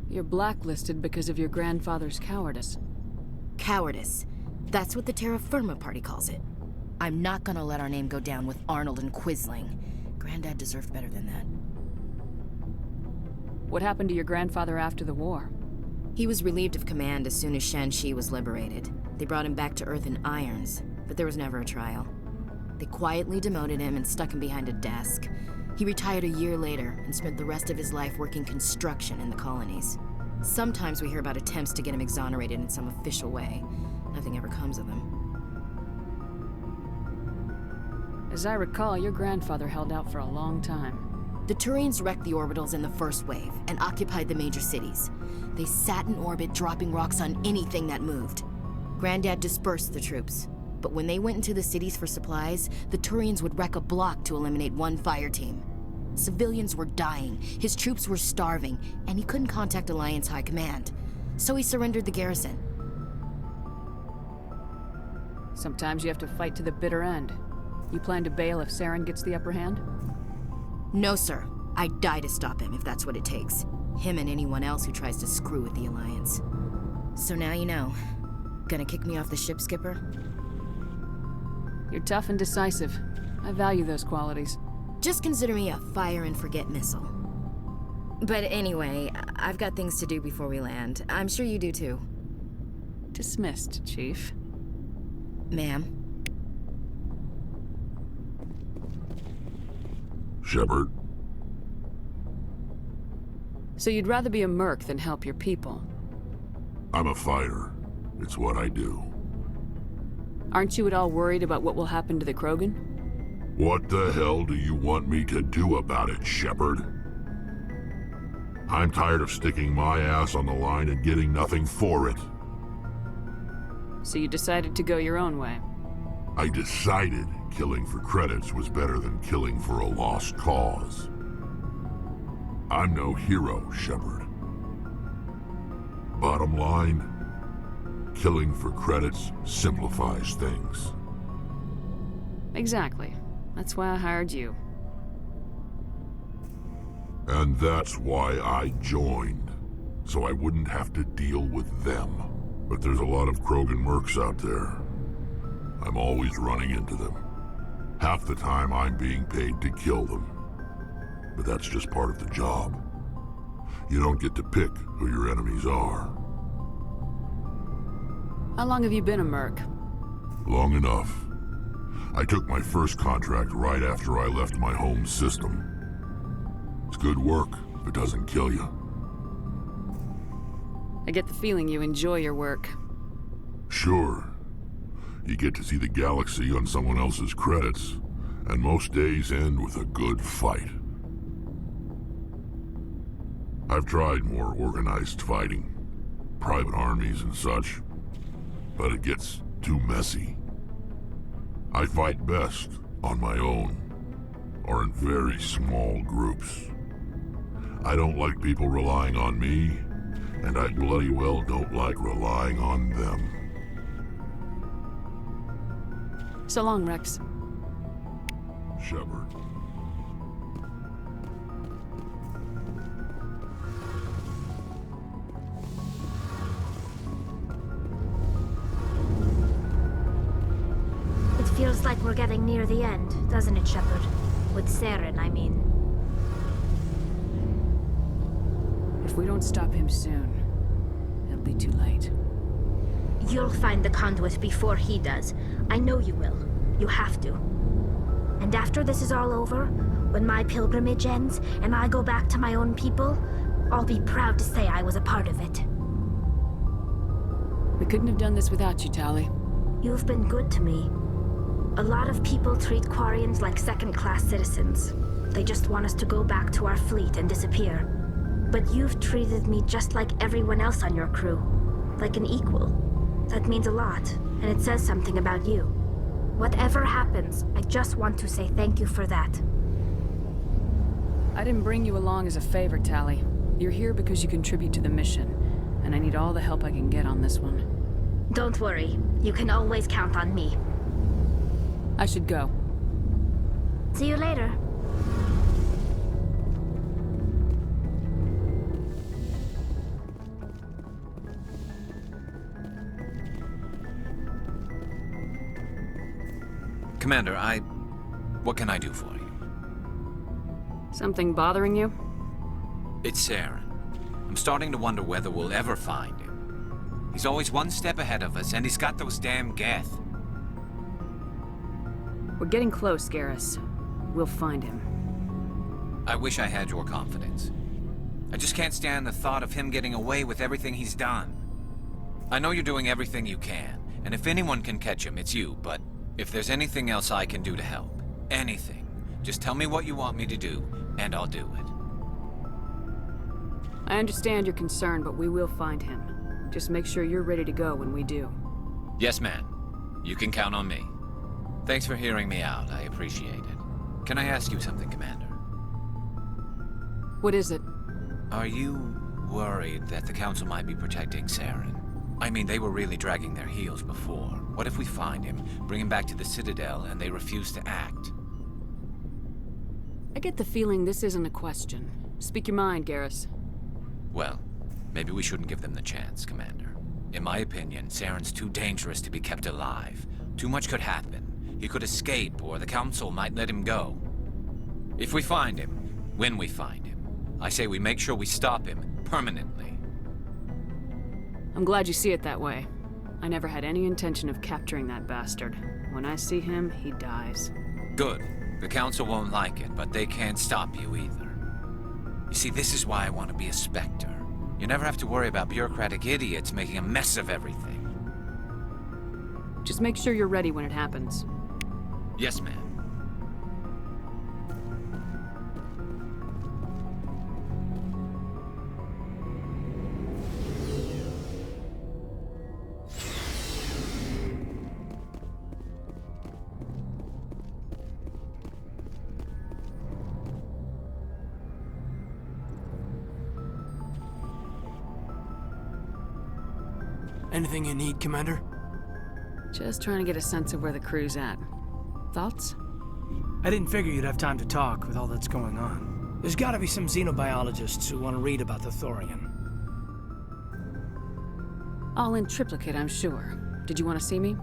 Speaker 7: You're blacklisted because of your grandfather's cowardice.
Speaker 15: Cowardice. That's what the Terra Firma Party calls it. I'm not gonna let our name go down with Arnold and Quisling. Granddad deserved better than that.
Speaker 7: What happened to your grandfather after the war?
Speaker 15: He was relieved of command as soon as Shanxi was liberated. They brought him back to Earth in irons, but there was never a trial. They quietly demoted him and stuck him behind a desk. He retired a year later and spent the rest of his life working construction in the colonies. Sometimes we hear about attempts to get him exonerated in some official way. Nothing ever comes of him.
Speaker 7: As I recall, your grandfather held out for a long time.
Speaker 15: The Turians wrecked the orbitals in the first wave and occupied the major cities. They sat in orbit, dropping rocks on anything that moved. Granddad dispersed the troops. But when they went into the cities for supplies, the Turians would wreck a block to eliminate one fire team. Civilians were dying, his troops were starving, and he couldn't contact Alliance High Command. So he surrendered the garrison.
Speaker 7: Sometimes you have to fight to the bitter end. You plan to bail if Saren gets the upper hand?
Speaker 15: No, sir. I'd die to stop him if that's what it takes. Him and anyone else who tries to screw with the Alliance. So now you know. Gonna kick me off the ship, Skipper?
Speaker 7: You're tough and decisive. I value those qualities.
Speaker 15: Just consider me a fire-and-forget missile. But anyway, I've got things to do before we land. I'm sure you do too.
Speaker 7: Dismissed, Chief.
Speaker 15: Ma'am?
Speaker 9: Shepard.
Speaker 7: So you'd rather be a merc than help your people?
Speaker 9: I'm a fighter. It's what I do.
Speaker 7: Aren't you at all worried about what will happen to the Krogan?
Speaker 9: What the hell do you want me to do about it, Shepard? I'm tired of sticking my ass on the line and getting nothing for it.
Speaker 7: So you decided to go your own way?
Speaker 9: I decided killing for credits was better than killing for a lost cause. I'm no hero, Shepard. Bottom line, killing for credits simplifies things.
Speaker 7: Exactly. That's why I hired you.
Speaker 9: And that's why I joined. So I wouldn't have to deal with them. But there's a lot of Krogan mercs out there. I'm always running into them. Half the time I'm being paid to kill them. But that's just part of the job. You don't get to pick who your enemies are.
Speaker 7: How long have you been a merc?
Speaker 9: Long enough. I took my first contract right after I left my home system. It's good work if it doesn't kill you.
Speaker 7: I get the feeling you enjoy your work.
Speaker 9: Sure. You get to see the galaxy on someone else's credits, and most days end with a good fight. I've tried more organized fighting. private armies and such, but it gets too messy. I fight best on my own, or in very small groups. I don't like people relying on me, and I bloody well don't like relying on them.
Speaker 7: So long, Rex.
Speaker 9: Shepard.
Speaker 3: It feels like we're getting near the end, doesn't it, Shepard? With Saren, I mean.
Speaker 7: If we don't stop him soon, it'll be too late.
Speaker 3: You'll find the conduit before he does. I know you will. You have to. And after this is all over, when my pilgrimage ends and I go back to my own people, I'll be proud to say I was a part of it.
Speaker 7: We couldn't have done this without you, Tali.
Speaker 3: You've been good to me. A lot of people treat Quarians like second-class citizens. They just want us to go back to our fleet and disappear. But you've treated me just like everyone else on your crew. Like an equal. That means a lot, and it says something about you. Whatever happens, I just want to say thank you for that.
Speaker 7: I didn't bring you along as a favor, Tali. You're here because you contribute to the mission, and I need all the help I can get on this one.
Speaker 3: Don't worry. You can always count on me.
Speaker 7: I should go.
Speaker 3: See you later.
Speaker 4: Commander, what can I do for you?
Speaker 7: Something bothering you?
Speaker 4: It's Saren. I'm starting to wonder whether we'll ever find him. He's always one step ahead of us, and he's got those damn Geth.
Speaker 7: We're getting close, Garrus. We'll find him.
Speaker 4: I wish I had your confidence. I just can't stand the thought of him getting away with everything he's done. I know you're doing everything you can, and if anyone can catch him, it's you, but if there's anything else I can do to help, anything, just tell me what you want me to do, and I'll do it.
Speaker 7: I understand your concern, but we will find him. Just make sure you're ready to go when we do.
Speaker 4: Yes, ma'am. You can count on me. Thanks for hearing me out. I appreciate it. Can I ask you something, Commander?
Speaker 7: What is it?
Speaker 4: Are you worried that the Council might be protecting Saren? I mean, they were really dragging their heels before. What if we find him, bring him back to the Citadel, and they refuse to act?
Speaker 7: I get the feeling this isn't a question. Speak your mind, Garrus.
Speaker 4: Well, maybe we shouldn't give them the chance, Commander. In my opinion, Saren's too dangerous to be kept alive. Too much could happen. He could escape, or the Council might let him go. If we find him, when we find him, I say we make sure we stop him permanently.
Speaker 7: I'm glad you see it that way. I never had any intention of capturing that bastard. When I see him, he dies.
Speaker 4: Good. The Council won't like it, but they can't stop you either. You see, this is why I want to be a Spectre. You never have to worry about bureaucratic idiots making a mess of everything.
Speaker 7: Just make sure you're ready when it happens.
Speaker 4: Yes, ma'am.
Speaker 6: Anything you need, Commander?
Speaker 7: Just trying to get a sense of where the crew's at. Thoughts?
Speaker 6: I didn't figure you'd have time to talk with all that's going on. There's gotta be some xenobiologists who want to read about the Thorian.
Speaker 7: All in triplicate, I'm sure. Did you want to see me?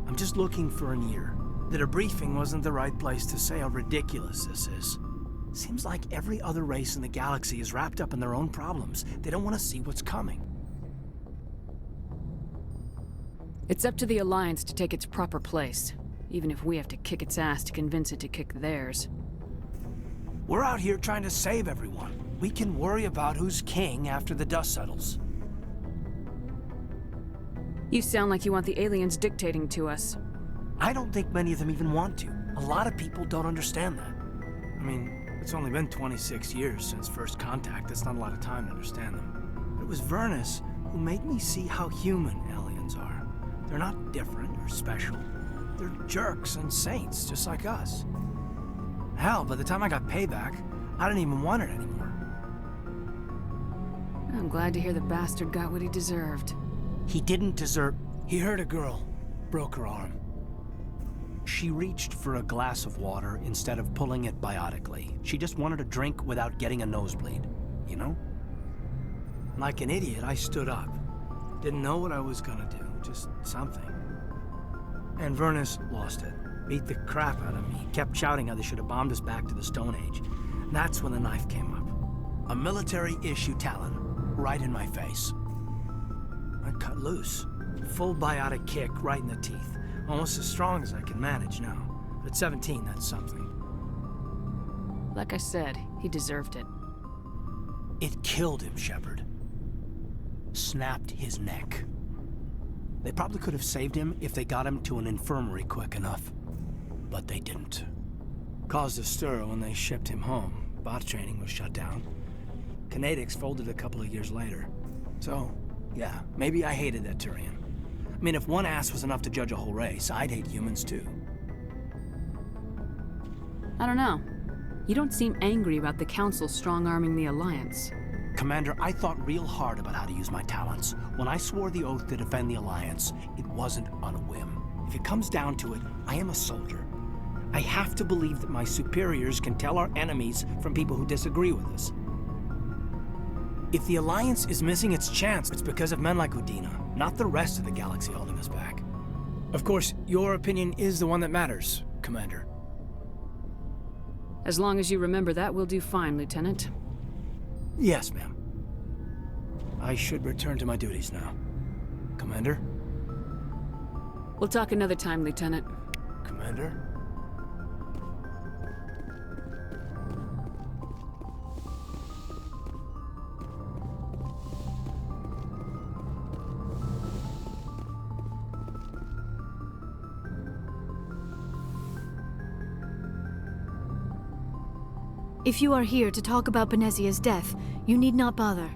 Speaker 6: I'm just looking for an ear. The debriefing wasn't the right place to say how ridiculous this is. Seems like every other race in the galaxy is wrapped up in their own problems. They don't want to see what's coming.
Speaker 7: It's up to the Alliance to take its proper place, even if we have to kick its ass to convince it to kick theirs.
Speaker 6: We're out here trying to save everyone. We can worry about who's king after the dust settles.
Speaker 7: You sound like you want the aliens dictating to us.
Speaker 6: I don't think many of them even want to. A lot of people don't understand that. I mean, it's only been 26 years since first contact. That's not a lot of time to understand them. It was Vernus who made me see how human aliens are. They're not different or special. They're jerks and saints, just like us. Hell, by the time I got payback, I didn't even want it anymore.
Speaker 7: I'm glad to hear the bastard got what he deserved.
Speaker 6: He didn't deserve... He hurt a girl, broke her arm. She reached for a glass of water instead of pulling it biotically. She just wanted a drink without getting a nosebleed, you know? Like an idiot, I stood up. Didn't know what I was gonna do, just something. And Vernus lost it. Beat the crap out of me. Kept shouting how they should have bombed us back to the Stone Age. And that's when the knife came up. A military-issue talon, right in my face. I cut loose. Full biotic kick right in the teeth. Almost as strong as I can manage now. But at 17, that's something.
Speaker 7: Like I said, he deserved it.
Speaker 6: It killed him, Shepard. Snapped his neck. They probably could have saved him if they got him to an infirmary quick enough. But they didn't. Caused a stir when they shipped him home. Bot training was shut down. Kinetics folded a couple of years later. So, yeah, maybe I hated that Turian. I mean, if one ass was enough to judge a whole race, I'd hate humans too.
Speaker 7: I don't know. You don't seem angry about the Council strong-arming the Alliance.
Speaker 6: Commander, I thought real hard about how to use my talents. When I swore the oath to defend the Alliance, it wasn't on a whim. If it comes down to it, I am a soldier. I have to believe that my superiors can tell our enemies from people who disagree with us. If the Alliance is missing its chance, it's because of men like Udina, not the rest of the galaxy holding us back. Of course, your opinion is the one that matters, Commander.
Speaker 7: As long as you remember that, we'll do fine, Lieutenant.
Speaker 6: Yes, ma'am. I should return to my duties now. Commander?
Speaker 7: We'll talk another time, Lieutenant.
Speaker 6: Commander?
Speaker 24: If you are here to talk about Benezia's death, you need not bother.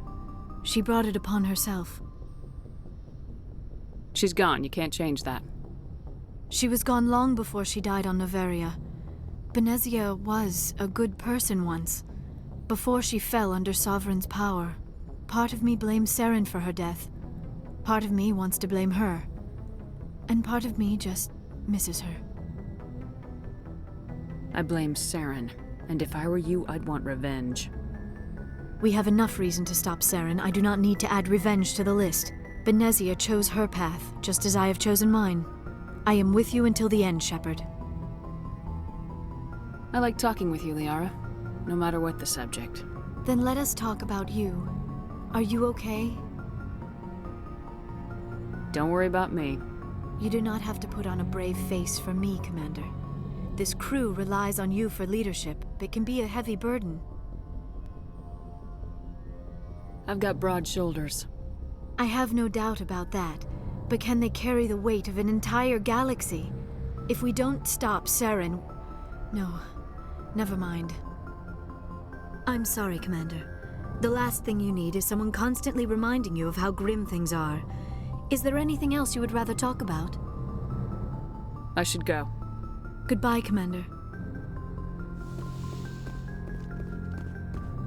Speaker 24: She brought it upon herself.
Speaker 7: She's gone. You can't change that.
Speaker 24: She was gone long before she died on Noveria. Benezia was a good person once, before she fell under Sovereign's power. Part of me blames Saren for her death. Part of me wants to blame her. And part of me just misses her.
Speaker 7: I blame Saren. And if I were you, I'd want revenge.
Speaker 24: We have enough reason to stop Saren. I do not need to add revenge to the list. Benezia chose her path, just as I have chosen mine. I am with you until the end, Shepard.
Speaker 7: I like talking with you, Liara, no matter what the subject.
Speaker 24: Then let us talk about you. Are you okay?
Speaker 7: Don't worry about me.
Speaker 24: You do not have to put on a brave face for me, Commander. This crew relies on you for leadership. It can be a heavy burden.
Speaker 7: I've got broad shoulders.
Speaker 24: I have no doubt about that. But can they carry the weight of an entire galaxy? If we don't stop Saren... No, never mind. I'm sorry, Commander. The last thing you need is someone constantly reminding you of how grim things are. Is there anything else you would rather talk about?
Speaker 7: I should go.
Speaker 24: Goodbye, Commander.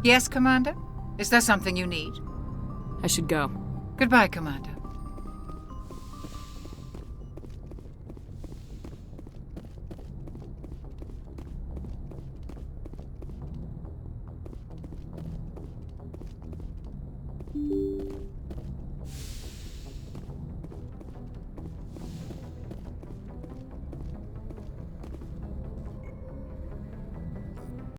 Speaker 1: Yes, Commander? Is there something you need?
Speaker 7: I should go.
Speaker 1: Goodbye, Commander.